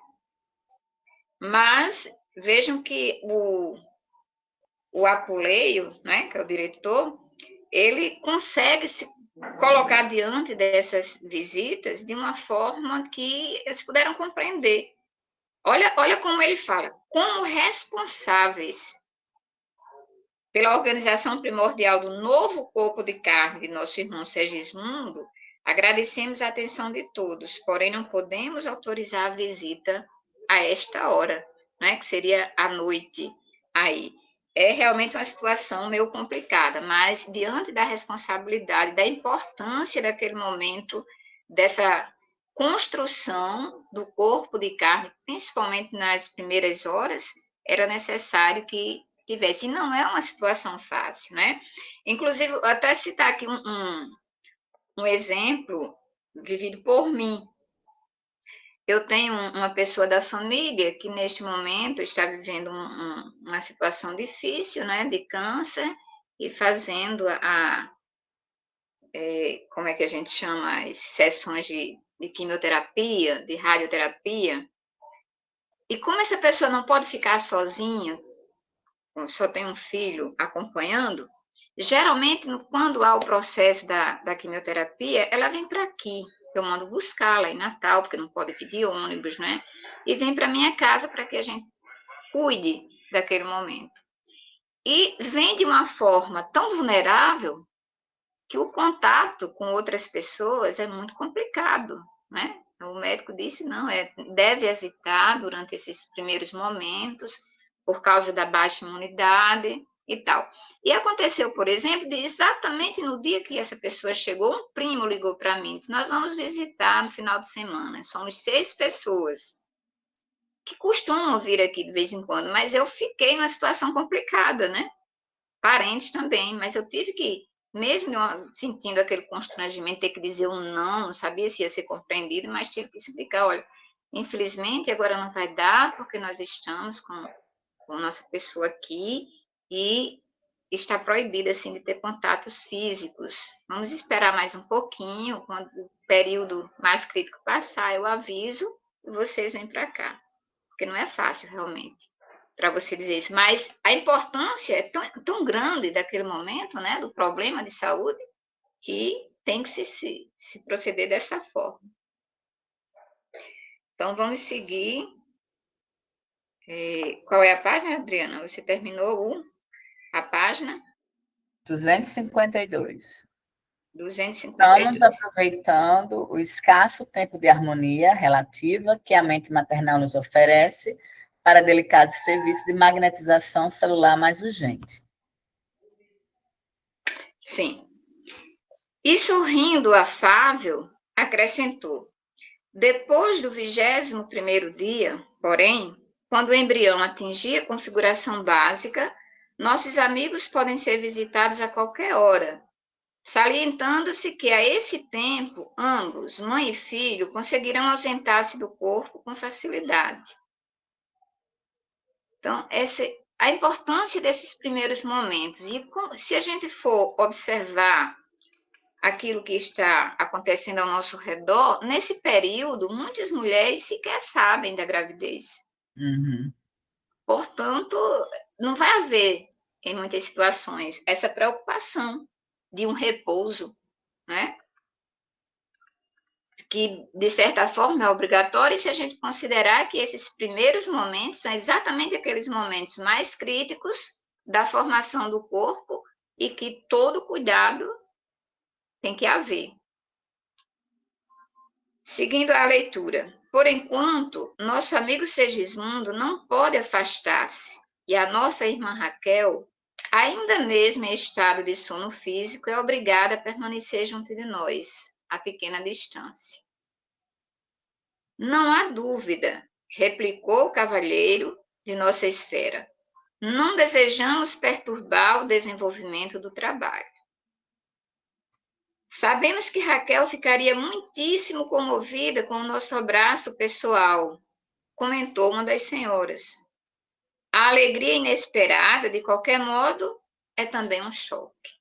Mas vejam que o Apuleio, né, que é o diretor, ele consegue se colocar diante dessas visitas de uma forma que eles puderam compreender. Olha como ele fala, como responsáveis pela organização primordial do novo corpo de carne de nosso irmão Segismundo, agradecemos a atenção de todos, porém não podemos autorizar a visita a esta hora, né, que seria à noite aí. É realmente uma situação meio complicada, mas diante da responsabilidade, da importância daquele momento, dessa construção do corpo de carne, principalmente nas primeiras horas, era necessário que tivesse. E não é uma situação fácil, né? Inclusive, até citar aqui um exemplo vivido por mim. Eu tenho uma pessoa da família que, neste momento, está vivendo uma situação difícil, né, de câncer, e fazendo como é que a gente chama, as sessões de quimioterapia, de radioterapia. E como essa pessoa não pode ficar sozinha, só tem um filho acompanhando, geralmente, quando há o processo da quimioterapia, ela vem para aqui. Eu mando buscá-la em Natal, porque não pode vir de ônibus, né? E vem para minha casa para que a gente cuide daquele momento. E vem de uma forma tão vulnerável que o contato com outras pessoas é muito complicado, né? O médico disse, não, deve evitar durante esses primeiros momentos, por causa da baixa imunidade e tal. E aconteceu, por exemplo, de exatamente no dia que essa pessoa chegou, um primo ligou para mim, disse, nós vamos visitar no final de semana, somos 6 pessoas que costumam vir aqui de vez em quando, mas eu fiquei numa situação complicada, né? Parentes também, mas eu tive que, mesmo sentindo aquele constrangimento, ter que dizer um não sabia se ia ser compreendido, mas tive que explicar, olha, infelizmente agora não vai dar, porque nós estamos com nossa pessoa aqui e está proibida, assim, de ter contatos físicos. Vamos esperar mais um pouquinho, quando o período mais crítico passar, eu aviso e vocês vêm para cá, porque não é fácil, realmente, para você dizer isso, mas a importância é tão grande daquele momento, né, do problema de saúde, que tem que se proceder dessa forma. Então, vamos seguir. Qual é a página, Adriana? Você terminou a página? 252. 252. Estamos aproveitando o escasso tempo de harmonia relativa que a mente maternal nos oferece para delicado serviço de magnetização celular mais urgente. Sim. E sorrindo afável, acrescentou: depois do 21º dia, porém, quando o embrião atingir a configuração básica, nossos amigos podem ser visitados a qualquer hora, salientando-se que a esse tempo, ambos, mãe e filho, conseguirão ausentar-se do corpo com facilidade. Então, a importância desses primeiros momentos. E se a gente for observar aquilo que está acontecendo ao nosso redor, nesse período, muitas mulheres sequer sabem da gravidez. Uhum. Portanto, não vai haver, em muitas situações, essa preocupação de um repouso, né? Que, de certa forma, é obrigatório se a gente considerar que esses primeiros momentos são exatamente aqueles momentos mais críticos da formação do corpo e que todo cuidado tem que haver. Seguindo a leitura. Por enquanto, nosso amigo Segismundo não pode afastar-se, e a nossa irmã Raquel, ainda mesmo em estado de sono físico, é obrigada a permanecer junto de nós, a pequena distância. Não há dúvida, replicou o cavalheiro de nossa esfera. Não desejamos perturbar o desenvolvimento do trabalho. Sabemos que Raquel ficaria muitíssimo comovida com o nosso abraço pessoal, comentou uma das senhoras. A alegria inesperada, de qualquer modo, é também um choque.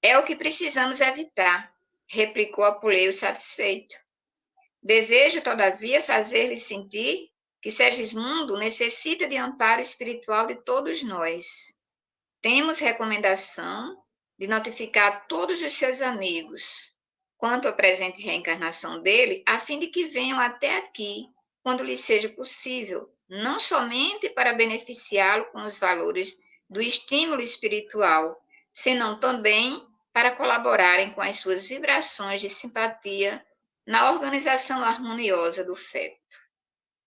É o que precisamos evitar, replicou Apuleio satisfeito. Desejo, todavia, fazer-lhe sentir que Segismundo necessita de amparo espiritual de todos nós. Temos recomendação de notificar todos os seus amigos quanto à presente reencarnação dele, a fim de que venham até aqui, quando lhes seja possível, não somente para beneficiá-lo com os valores do estímulo espiritual, senão também para colaborarem com as suas vibrações de simpatia na organização harmoniosa do feto.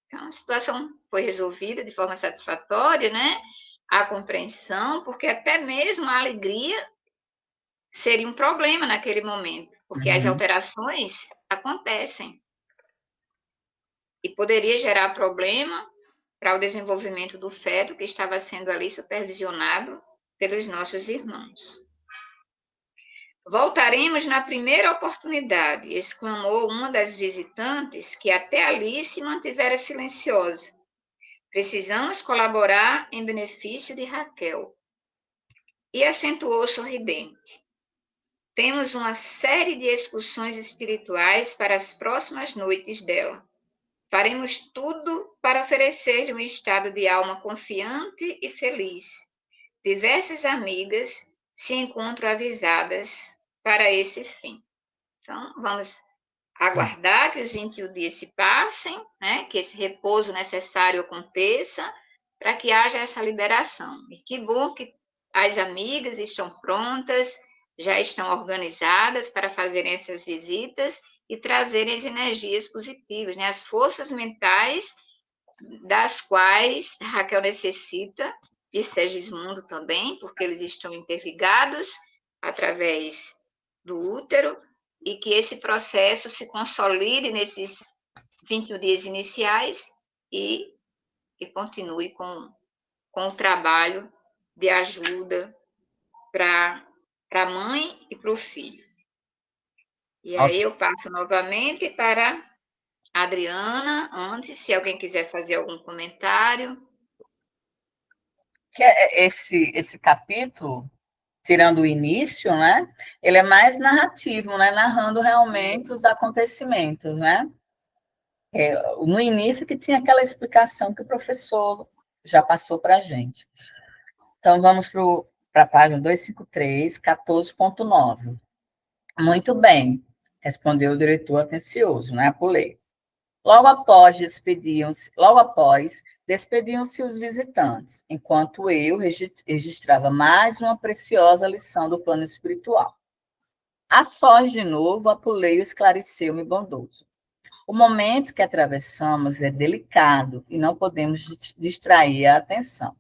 Então, a situação foi resolvida de forma satisfatória, né? A compreensão, porque até mesmo a alegria seria um problema naquele momento, porque as alterações acontecem e poderia gerar problema para o desenvolvimento do feto que estava sendo ali supervisionado pelos nossos irmãos. Voltaremos na primeira oportunidade, exclamou uma das visitantes que até ali se mantivera silenciosa. Precisamos colaborar em benefício de Raquel. E acentuou sorridente. Temos uma série de excursões espirituais para as próximas noites dela. Faremos tudo para oferecer-lhe um estado de alma confiante e feliz. Diversas amigas se encontram avisadas para esse fim. Então, vamos aguardar que os 21 dias se passem, né? Que esse repouso necessário aconteça, para que haja essa liberação. E que bom que as amigas estão prontas, já estão organizadas para fazerem essas visitas e trazerem as energias positivas, né? As forças mentais das quais Raquel necessita, e Segismundo também, porque eles estão interligados através do útero, e que esse processo se consolide nesses 21 dias iniciais e continue com o trabalho de ajuda para a mãe e para o filho. E aí eu passo novamente para a Adriana, antes, se alguém quiser fazer algum comentário. Que esse capítulo, tirando o início, né? Ele é mais narrativo, né? Narrando realmente os acontecimentos, né? No início que tinha aquela explicação que o professor já passou para a gente. Então, vamos para a página 253, 14.9. Muito bem, respondeu o diretor atencioso, né? Apulei. Logo após, despediam-se os visitantes, enquanto eu registrava mais uma preciosa lição do plano espiritual. A sós, de novo, Apuleio esclareceu-me bondoso. O momento que atravessamos é delicado e não podemos distrair a atenção.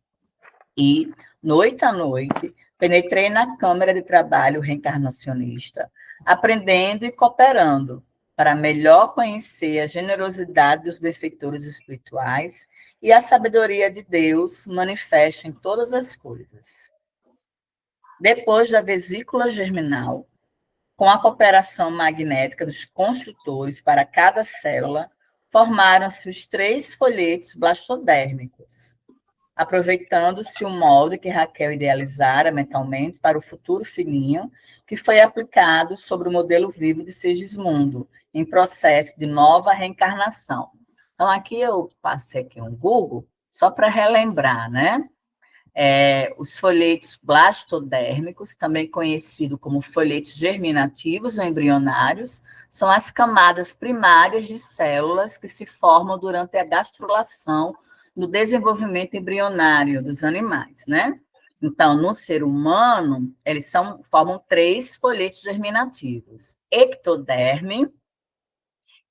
E, noite a noite, penetrei na câmara de trabalho reencarnacionista, aprendendo e cooperando, para melhor conhecer a generosidade dos benfeitores espirituais e a sabedoria de Deus manifesta em todas as coisas. Depois da vesícula germinal, com a cooperação magnética dos construtores para cada célula, formaram-se os 3 folhetos blastodérmicos, aproveitando-se o molde que Raquel idealizara mentalmente para o futuro filhinho, que foi aplicado sobre o modelo vivo de Sigismundo, em processo de nova reencarnação. Então, aqui eu passei aqui um Google, só para relembrar, né? Os folhetos blastodérmicos, também conhecido como folhetos germinativos ou embrionários, são as camadas primárias de células que se formam durante a gastrulação no desenvolvimento embrionário dos animais, né? Então, no ser humano, eles formam 3 folhetos germinativos: ectoderme,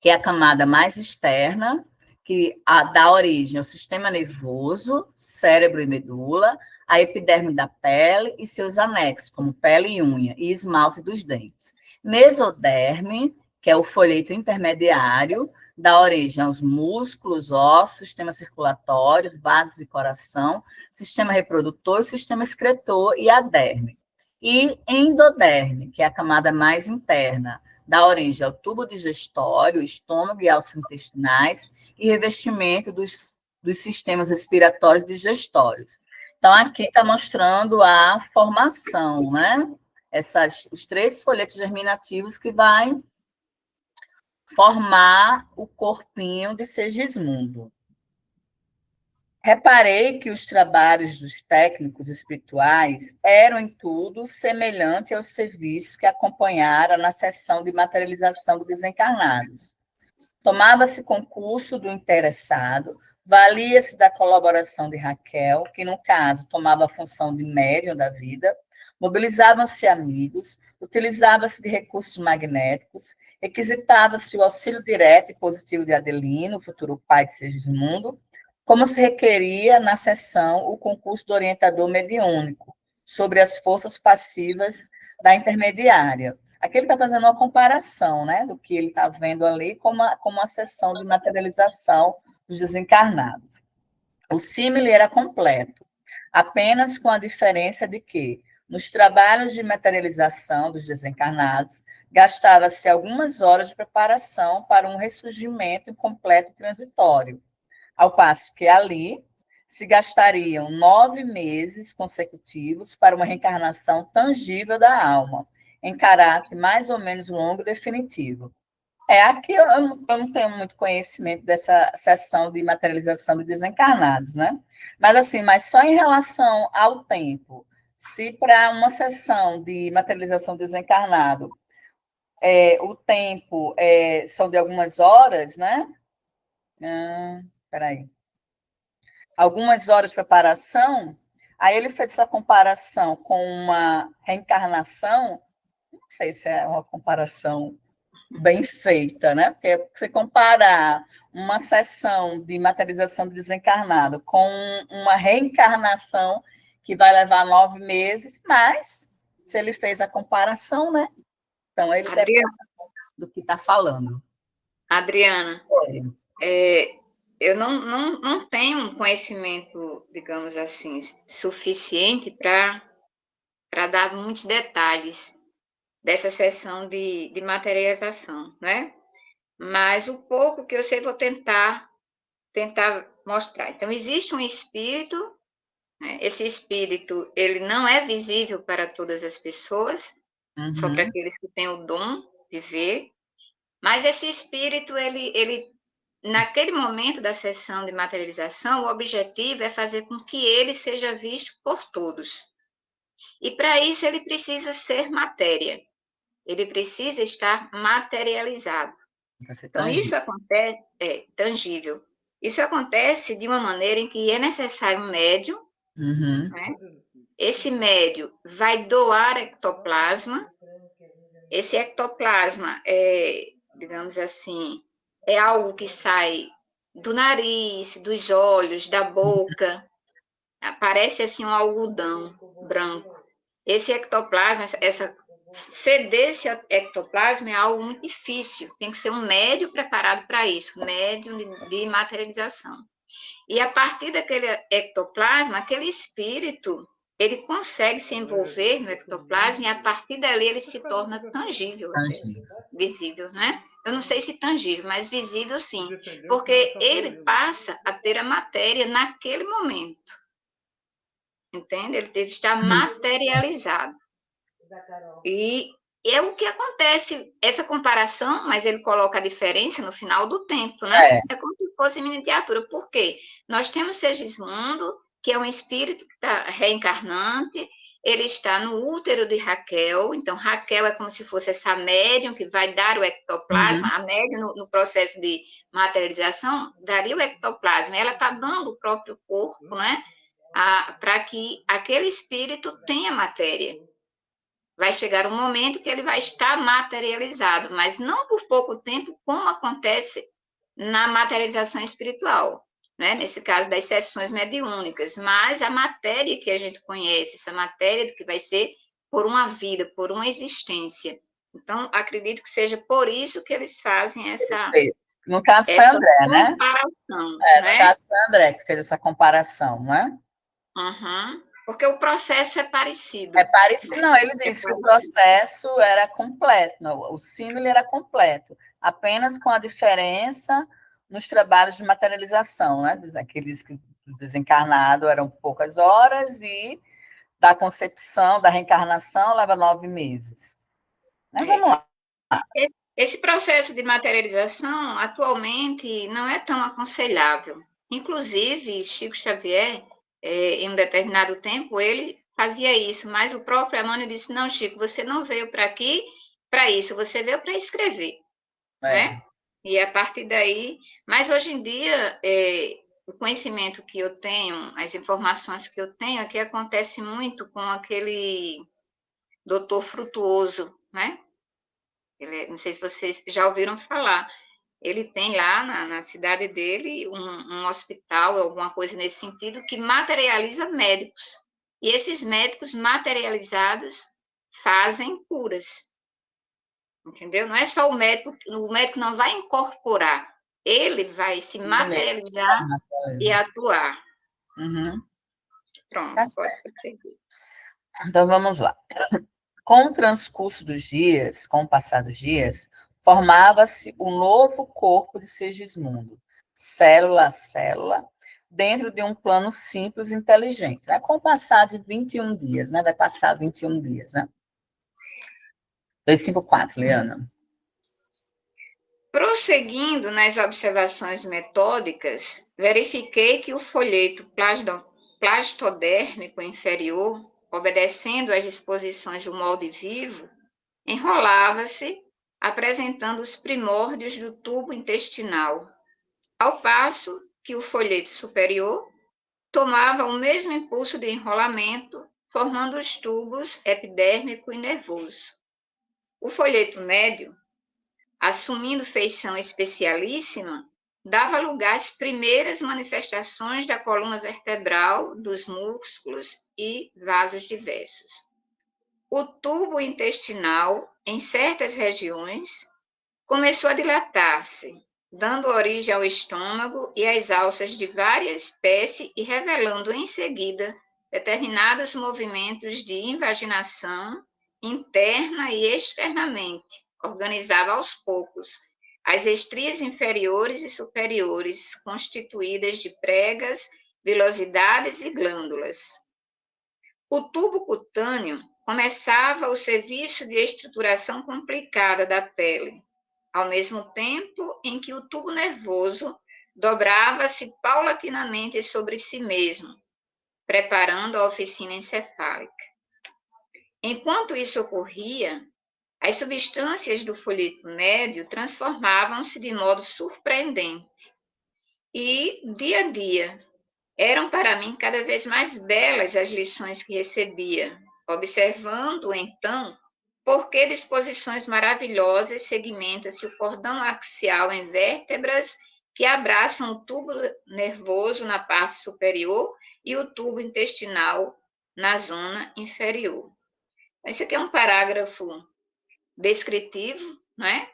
que é a camada mais externa, que dá origem ao sistema nervoso, cérebro e medula, a epiderme da pele e seus anexos, como pele e unha, e esmalte dos dentes. Mesoderme, que é o folheto intermediário, dá origem aos músculos, ossos, sistema circulatório, vasos e coração, sistema reprodutor, sistema excretor e a derme. E endoderme, que é a camada mais interna, dá origem ao tubo digestório, estômago e alças intestinais e revestimento dos sistemas respiratórios e digestórios. Então, aqui está mostrando a formação, né? Os 3 folhetos germinativos que vai formar o corpinho de Segismundo. Reparei que os trabalhos dos técnicos espirituais eram em tudo semelhante aos serviços que acompanharam na sessão de materialização dos desencarnados. Tomava-se concurso do interessado, valia-se da colaboração de Raquel, que, no caso, tomava a função de médium da vida, mobilizavam-se amigos, utilizava-se de recursos magnéticos, requisitava-se o auxílio direto e positivo de Adelino, futuro pai de Segismundo, como se requeria na sessão o concurso do orientador mediúnico, sobre as forças passivas da intermediária. Aqui ele está fazendo uma comparação, né, do que ele está vendo ali como uma sessão de materialização dos desencarnados. O símile era completo, apenas com a diferença de que, nos trabalhos de materialização dos desencarnados, gastava-se algumas horas de preparação para um ressurgimento incompleto e transitório, ao passo que ali se gastariam 9 meses consecutivos para uma reencarnação tangível da alma, em caráter mais ou menos longo e definitivo. Aqui eu não tenho muito conhecimento dessa sessão de materialização de desencarnados, né? Mas só em relação ao tempo, se para uma sessão de materialização de desencarnado, o tempo são de algumas horas, né? Peraí. Algumas horas de preparação, aí ele fez essa comparação com uma reencarnação, não sei se é uma comparação bem feita, né? Porque você comparar uma sessão de materialização de desencarnado com uma reencarnação que vai levar 9 meses, mas se ele fez a comparação, né? Então ele deve saber do que está falando. Adriana, eu não tenho um conhecimento, digamos assim, suficiente para dar muitos detalhes dessa sessão de materialização, né? Mas o pouco que eu sei, vou tentar mostrar. Então, existe um espírito, né? Esse espírito, ele não é visível para todas as pessoas, só para aqueles que têm o dom de ver, mas esse espírito, ele naquele momento da sessão de materialização, o objetivo é fazer com que ele seja visto por todos. E para isso ele precisa ser matéria. Ele precisa estar materializado. Então, isso acontece, tangível. Isso acontece de uma maneira em que é necessário um médium, né? Esse médium vai doar ectoplasma. Esse ectoplasma digamos assim, é algo que sai do nariz, dos olhos, da boca. Parece assim um algodão branco. Esse ectoplasma, ceder esse ectoplasma é algo muito difícil. Tem que ser um médium preparado para isso, médium de materialização. E a partir daquele ectoplasma, aquele espírito, ele consegue se envolver no ectoplasma e a partir dali ele se torna tangível, visível, né? Eu não sei se tangível, mas visível sim, porque ele passa a ter a matéria naquele momento. entende? Ele está materializado. E é o que acontece, essa comparação, mas ele coloca a diferença no final do tempo, né? É como se fosse miniatura. Por quê? Nós temos Segismundo, que é um espírito que está reencarnante, ele está no útero de Raquel, então Raquel é como se fosse essa médium que vai dar o ectoplasma, a médium no processo de materialização daria o ectoplasma, ela está dando o próprio corpo, né? Para que aquele espírito tenha matéria. Vai chegar um momento que ele vai estar materializado, mas não por pouco tempo, como acontece na materialização espiritual, né? Nesse caso das sessões mediúnicas, mas a matéria que a gente conhece, essa matéria que vai ser por uma vida, por uma existência. Então, acredito que seja por isso que eles fazem essa no caso foi André, né? Comparação, né? No caso foi André que fez essa comparação, não é? Porque o processo é parecido. É parecido, não, ele disse que o processo era completo, não, o símile era completo, apenas com a diferença nos trabalhos de materialização, né? Aqueles que desencarnado eram poucas horas e da concepção, da reencarnação, leva 9 meses. Mas vamos lá. Esse processo de materialização, atualmente, não é tão aconselhável. Inclusive, Chico Xavier, em um determinado tempo, ele fazia isso, mas o próprio Emmanuel disse, não, Chico, você não veio para aqui para isso, você veio para escrever, né? E a partir daí... Mas, hoje em dia, o conhecimento que eu tenho, as informações que eu tenho, é que acontece muito com aquele doutor Frutuoso, né? Não sei se vocês já ouviram falar, ele tem lá na cidade dele um hospital, alguma coisa nesse sentido, que materializa médicos. E esses médicos materializados fazem curas. Entendeu? Não é só o médico não vai incorporar, ele vai se materializar e atuar. Pronto, pode prosseguir. Então, vamos lá. Com o transcurso dos dias, com o passar dos dias, formava-se o novo corpo de Segismundo, célula a célula, dentro de um plano simples e inteligente. Né? Com o passar de 21 dias, né? Vai passar 21 dias, né? 254, Leana. Prosseguindo nas observações metódicas, verifiquei que o folheto plastodérmico inferior, obedecendo às disposições do molde vivo, enrolava-se, apresentando os primórdios do tubo intestinal, ao passo que o folheto superior tomava o mesmo impulso de enrolamento, formando os tubos epidérmico e nervoso. O folheto médio, assumindo feição especialíssima, dava lugar às primeiras manifestações da coluna vertebral, dos músculos e vasos diversos. O tubo intestinal, em certas regiões, começou a dilatar-se, dando origem ao estômago e às alças de várias espécies e revelando em seguida determinados movimentos de invaginação interna e externamente, organizava aos poucos as estrias inferiores e superiores, constituídas de pregas, vilosidades e glândulas. O tubo cutâneo começava o serviço de estruturação complicada da pele, ao mesmo tempo em que o tubo nervoso dobrava-se paulatinamente sobre si mesmo, preparando a oficina encefálica. Enquanto isso ocorria, as substâncias do folheto médio transformavam-se de modo surpreendente e, dia a dia, eram para mim cada vez mais belas as lições que recebia, observando, então, por que disposições maravilhosas segmenta-se o cordão axial em vértebras que abraçam o tubo nervoso na parte superior e o tubo intestinal na zona inferior. Esse aqui é um parágrafo descritivo, né?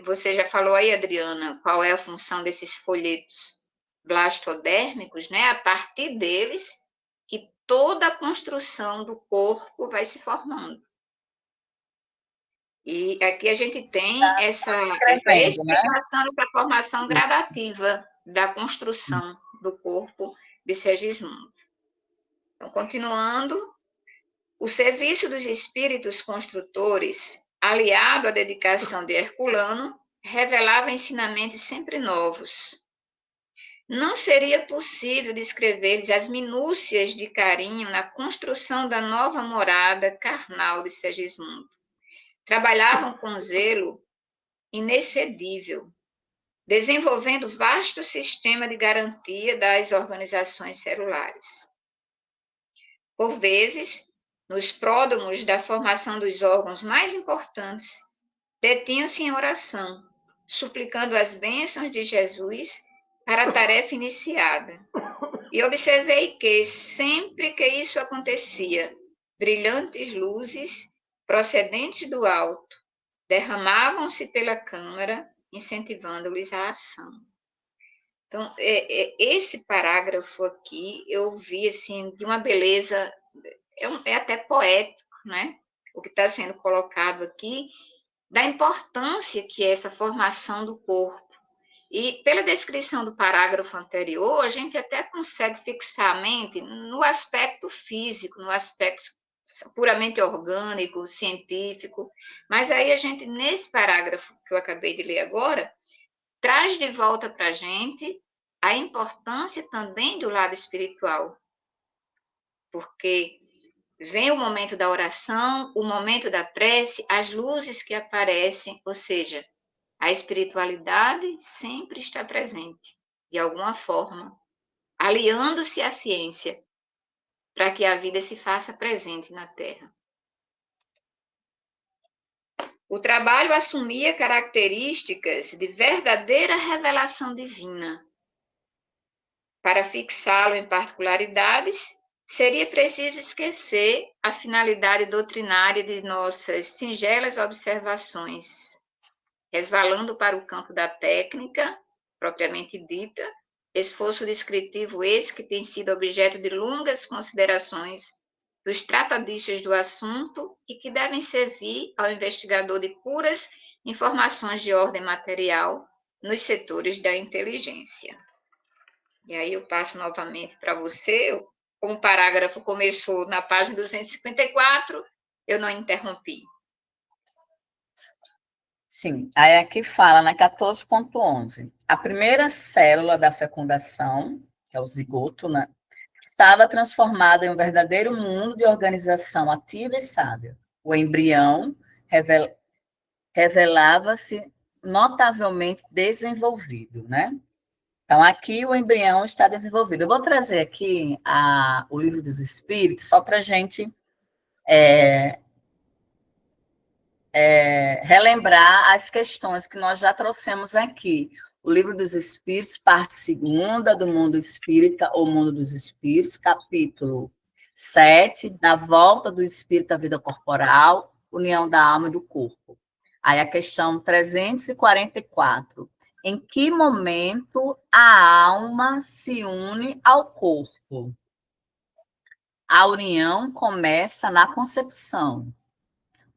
Você já falou aí, Adriana, qual é a função desses folhetos blastodérmicos, né? A partir deles que toda a construção do corpo vai se formando. E aqui a gente tem essa explicação, né? Essa formação gradativa da construção do corpo de Segismundo. Então, continuando, o serviço dos espíritos construtores, aliado à dedicação de Herculano, revelava ensinamentos sempre novos. Não seria possível descrever-lhes as minúcias de carinho na construção da nova morada carnal de Segismundo. Trabalhavam com zelo inexcedível, desenvolvendo vasto sistema de garantia das organizações celulares. Por vezes, nos pródromos da formação dos órgãos mais importantes, detinham-se em oração, suplicando as bênçãos de Jesus para a tarefa iniciada. E observei que, sempre que isso acontecia, brilhantes luzes, procedentes do alto, derramavam-se pela câmara, incentivando-lhes a ação. Então, esse parágrafo aqui, eu vi, assim, de uma beleza, é até poético, né? O que está sendo colocado aqui, da importância que é essa formação do corpo. E pela descrição do parágrafo anterior, a gente até consegue fixar a mente no aspecto físico, no aspecto puramente orgânico, científico, mas aí a gente, nesse parágrafo que eu acabei de ler agora, traz de volta para a gente a importância também do lado espiritual, porque vem o momento da oração, o momento da prece, as luzes que aparecem, ou seja, a espiritualidade sempre está presente, de alguma forma, aliando-se à ciência, para que a vida se faça presente na Terra. O trabalho assumia características de verdadeira revelação divina. Para fixá-lo em particularidades, seria preciso esquecer a finalidade doutrinária de nossas singelas observações, resvalando para o campo da técnica, propriamente dita, esforço descritivo esse que tem sido objeto de longas considerações dos tratadistas do assunto e que devem servir ao investigador de puras informações de ordem material nos setores da inteligência. E aí eu passo novamente para você, como o parágrafo começou na página 254, eu não interrompi. Sim, aí aqui fala na 14.11. A primeira célula da fecundação, que é o zigoto, né, estava transformada em um verdadeiro mundo de organização ativa e sábia. O embrião revelava-se notavelmente desenvolvido, né? Então, aqui o embrião está desenvolvido. Eu vou trazer aqui o Livro dos Espíritos, só para a gente relembrar as questões que nós já trouxemos aqui. O Livro dos Espíritos, parte 2ª, do Mundo Espírita ou Mundo dos Espíritos, capítulo 7, da volta do espírito à vida corporal, união da alma e do corpo. Aí a questão 344. Em que momento a alma se une ao corpo? A união começa na concepção,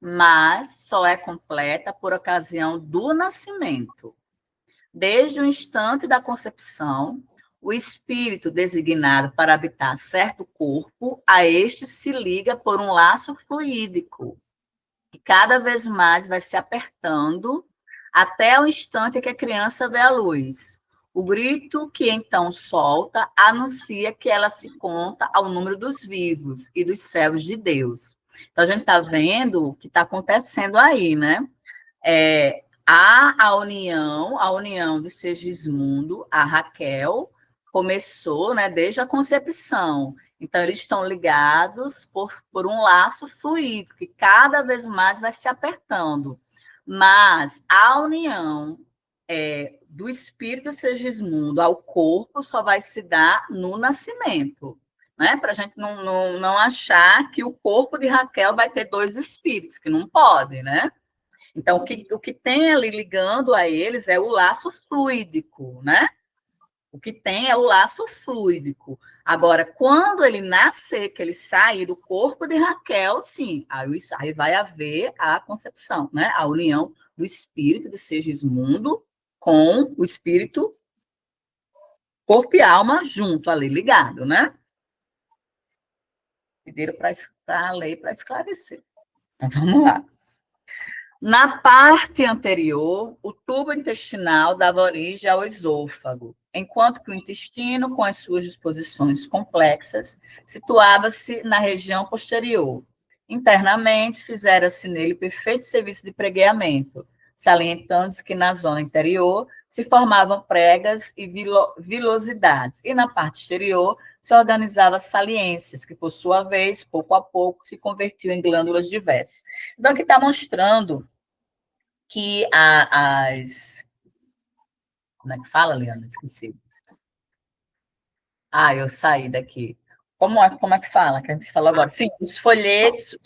mas só é completa por ocasião do nascimento. Desde o instante da concepção, o espírito designado para habitar certo corpo, a este se liga por um laço fluídico, que cada vez mais vai se apertando até o instante em que a criança vê a luz. O grito que então solta anuncia que ela se conta ao número dos vivos e dos servos de Deus. Então, a gente está vendo o que está acontecendo aí, né? Há a união de Segismundo, a Raquel, começou, né, desde a concepção. Então, eles estão ligados por um laço fluido, que cada vez mais vai se apertando. Mas a união do espírito Segismundo ao corpo só vai se dar no nascimento, né? Para a gente não achar que o corpo de Raquel vai ter 2 espíritos, que não pode, né? Então, o que tem ali ligando a eles é o laço fluídico, né? O que tem é o laço fluídico. Agora, quando ele nascer, que ele sair do corpo de Raquel, sim, aí vai haver a concepção, né? A união do espírito de Segismundo com o espírito, corpo e alma junto ali, ligado, né? Pediram para a lei para esclarecer. Então, vamos lá. Na parte anterior, o tubo intestinal dava origem ao esôfago, enquanto que o intestino, com as suas disposições complexas, situava-se na região posterior. Internamente, fizera-se nele perfeito serviço de pregueamento, salientando-se que na zona interior se formavam pregas e vilosidades, e na parte exterior se organizavam saliências, que, por sua vez, pouco a pouco, se convertiam em glândulas diversas. Então, aqui está mostrando que as... Como é que fala, Leandro? Esqueci. Eu saí daqui. Como é que fala? Que a gente falou agora. Sim, os folhetos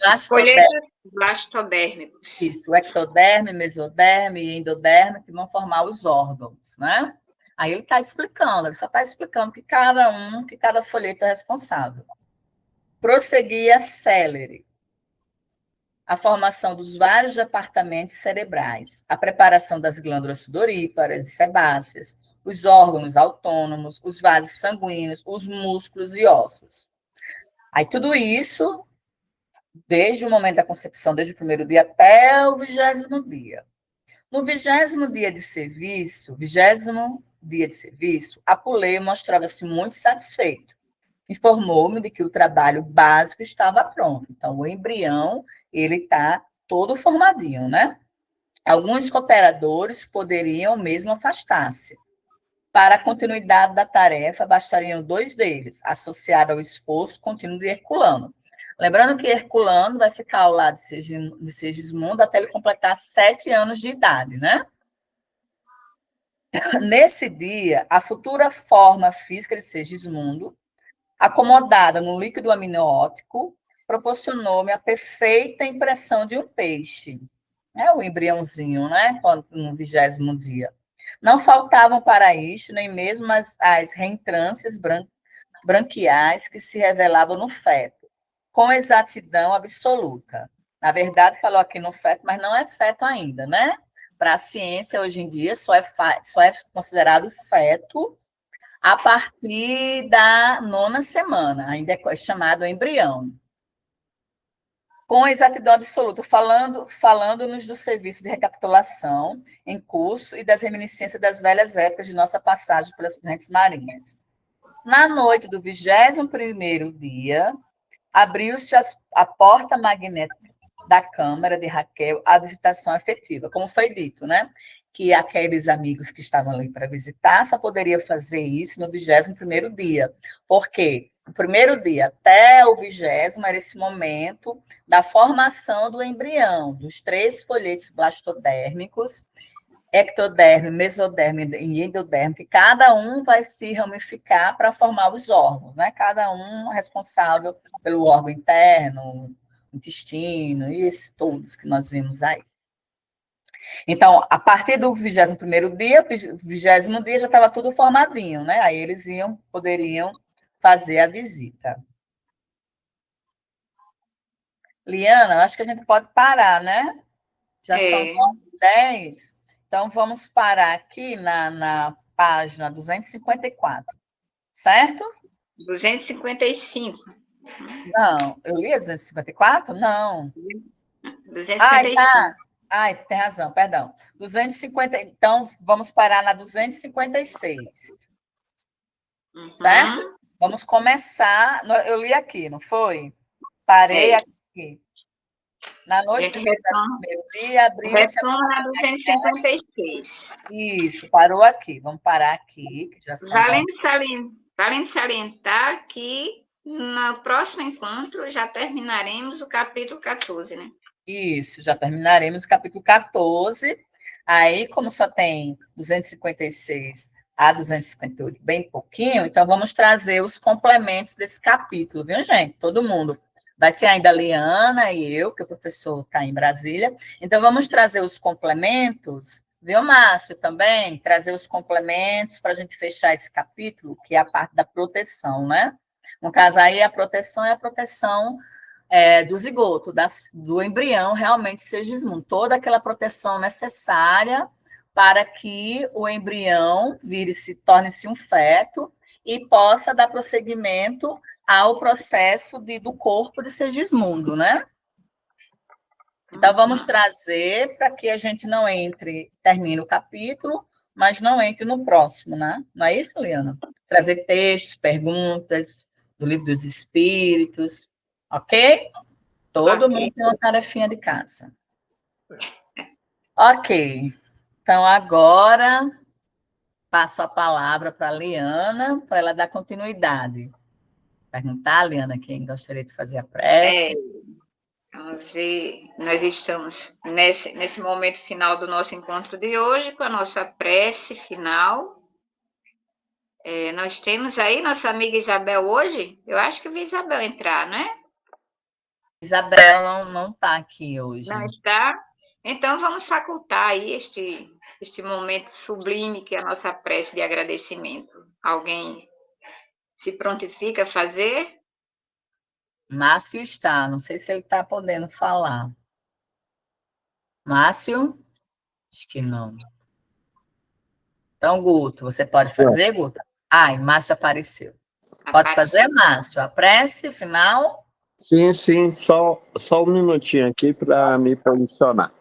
blastodérmicos. Isso, o ectoderme, mesoderme e endoderme, que vão formar os órgãos, né? Aí ele está explicando, ele só está explicando que cada folheto é responsável. Prosseguia célere a formação dos vários departamentos cerebrais, a preparação das glândulas sudoríparas e sebáceas, os órgãos autônomos, os vasos sanguíneos, os músculos e ossos. Aí tudo isso, desde o momento da concepção, desde o primeiro dia até o 20º dia. No 20º dia de serviço, Apuleio mostrava-se muito satisfeito. Informou-me de que o trabalho básico estava pronto. Então, o embrião, ele está todo formadinho, né? Alguns cooperadores poderiam mesmo afastar-se. Para a continuidade da tarefa, bastariam 2 deles, associados ao esforço contínuo de Herculano. Lembrando que Herculano vai ficar ao lado de Segismundo até ele completar 7 anos de idade, né? Nesse dia, a futura forma física de Segismundo, acomodada no líquido amniótico, proporcionou-me a perfeita impressão de um peixe. O embriãozinho, né? No 20º dia. Não faltavam para isto nem mesmo as reentrâncias branquiais que se revelavam no feto, com exatidão absoluta. Na verdade, falou aqui no feto, mas não é feto ainda, né? Para a ciência, hoje em dia, só é considerado feto a partir da 9ª semana, ainda é chamado embrião. Com exatidão absoluta, falando-nos do serviço de recapitulação em curso e das reminiscências das velhas épocas de nossa passagem pelas correntes marinhas. Na noite do 21º dia, abriu-se a porta magnética da câmara de Raquel à visitação afetiva, como foi dito, né? Que aqueles amigos que estavam ali para visitar só poderiam fazer isso no 21º dia. Por quê? O primeiro dia até o 20º era esse momento da formação do embrião, dos 3 folhetos blastodérmicos, ectoderme, mesoderme e endoderme, que cada um vai se ramificar para formar os órgãos, né? Cada um responsável pelo órgão interno, intestino, e esses todos que nós vimos aí. Então, a partir do 21º dia, 20º dia já estava tudo formadinho, né? Aí eles poderiam fazer a visita. Liana, acho que a gente pode parar, né? Já são 10. Então, vamos parar aqui na página 254, certo? 255. Não, eu li a 254? Não. 255. Tá. Tem razão, perdão. 250, então, vamos parar na 256. Certo? Vamos começar. Eu li aqui, não foi? Parei aqui. Na noite do primeiro dia, abriu-se. Retoma na 256. Isso, parou aqui. Vamos parar aqui, que já são. Valendo salientar que no próximo encontro já terminaremos o capítulo 14, né? Isso, já terminaremos o capítulo 14. Aí, como só tem 256 a 258, bem pouquinho, então vamos trazer os complementos desse capítulo, viu, gente? Todo mundo. Vai ser ainda a Liana e eu, que o professor está em Brasília. Então, vamos trazer os complementos, viu, Márcio, também? Trazer os complementos para a gente fechar esse capítulo, que é a parte da proteção, né? No caso aí, a proteção é a proteção do zigoto, do embrião, realmente Segismundo. Toda aquela proteção necessária para que o embrião torne-se um feto e possa dar prosseguimento ao processo do corpo de Segismundo, né? Então, vamos trazer para que a gente não termine o capítulo, mas não entre no próximo, né? Não é isso, Liana? Trazer textos, perguntas do Livro dos Espíritos, ok? Todo mundo tem uma tarefinha de casa. Ok. Então, agora, passo a palavra para a Liana, para ela dar continuidade. Perguntar, Liana, quem gostaria de fazer a prece. Vamos ver, nós estamos nesse momento final do nosso encontro de hoje, com a nossa prece final. Nós temos aí nossa amiga Isabel hoje. Eu acho que vi Isabel entrar, não é? Isabel não está aqui hoje. Não está? Então, vamos facultar aí este momento sublime que é a nossa prece de agradecimento. Alguém se prontifica a fazer? Márcio está, não sei se ele está podendo falar. Márcio? Acho que não. Então, Guto, você pode fazer, Guto? Ai, Márcio apareceu. Pode fazer, Márcio? A prece final? Sim, só um minutinho aqui para me posicionar.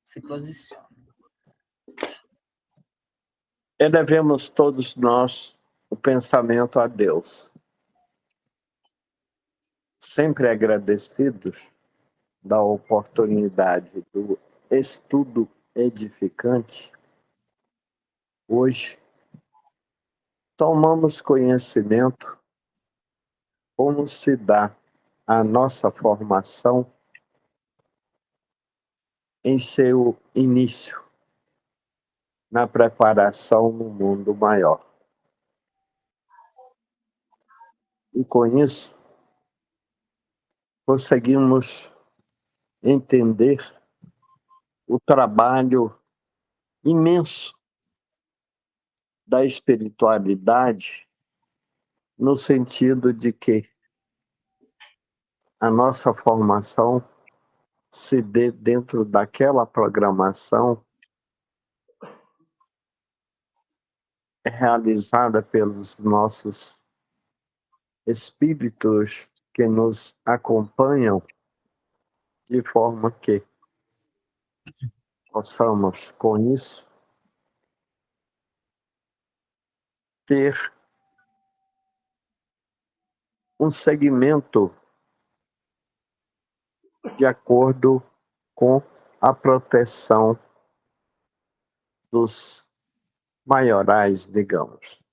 Se posiciona. Elevemos todos nós o pensamento a Deus. Sempre agradecidos da oportunidade do estudo edificante, hoje tomamos conhecimento como se dá a nossa formação em seu início, na preparação no mundo maior. E com isso, conseguimos entender o trabalho imenso da espiritualidade, no sentido de que a nossa formação se dê dentro daquela programação realizada pelos nossos espíritos que nos acompanham, de forma que possamos, com isso, ter um segmento de acordo com a proteção dos maiorais, digamos.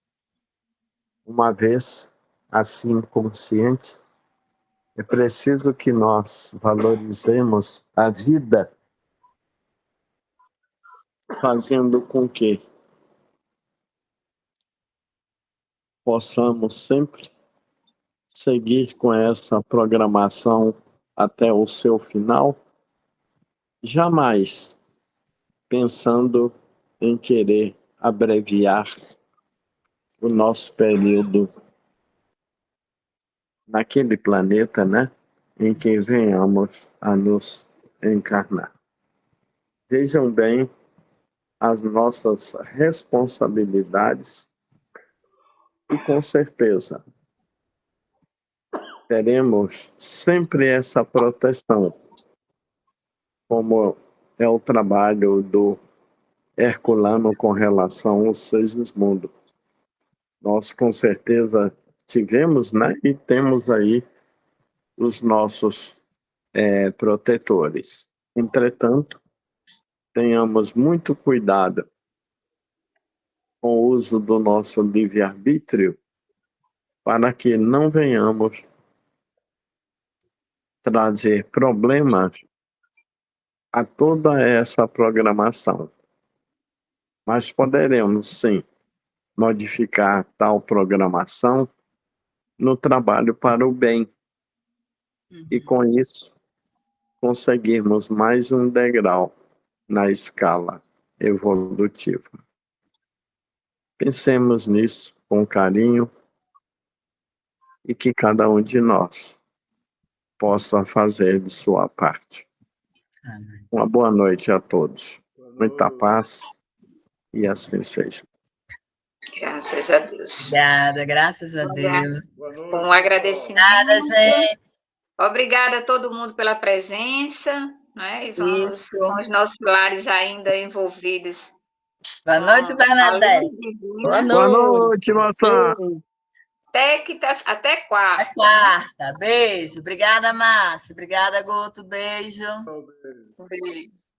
Uma vez assim conscientes, é preciso que nós valorizemos a vida, fazendo com que possamos sempre seguir com essa programação até o seu final, jamais pensando em querer abreviar o nosso período naquele planeta, né, em que venhamos a nos encarnar. Vejam bem as nossas responsabilidades e, com certeza, teremos sempre essa proteção, como é o trabalho do Herculano com relação ao Segismundo. Nós, com certeza, tivemos, né, e temos aí os nossos protetores. Entretanto, tenhamos muito cuidado com o uso do nosso livre-arbítrio para que não venhamos trazer problemas a toda essa programação. Mas poderemos, sim, modificar tal programação no trabalho para o bem. E com isso, conseguirmos mais um degrau na escala evolutiva. Pensemos nisso com carinho e que cada um de nós possa fazer de sua parte. Uma boa noite a todos. Muita paz e assim seja. Graças a Deus. Obrigada, graças a Deus. Boa noite, Com pessoal. agradecimento. Obrigada, gente. Obrigada a todo mundo pela presença, né? E vamos Isso. com os nossos lares ainda envolvidos. Boa noite, com a luz Bernadette. divina. Boa noite, moça. Até quarta. Até quarta. Beijo. Obrigada, Márcia. Obrigada, Goto. Beijo. Beijo. Um beijo.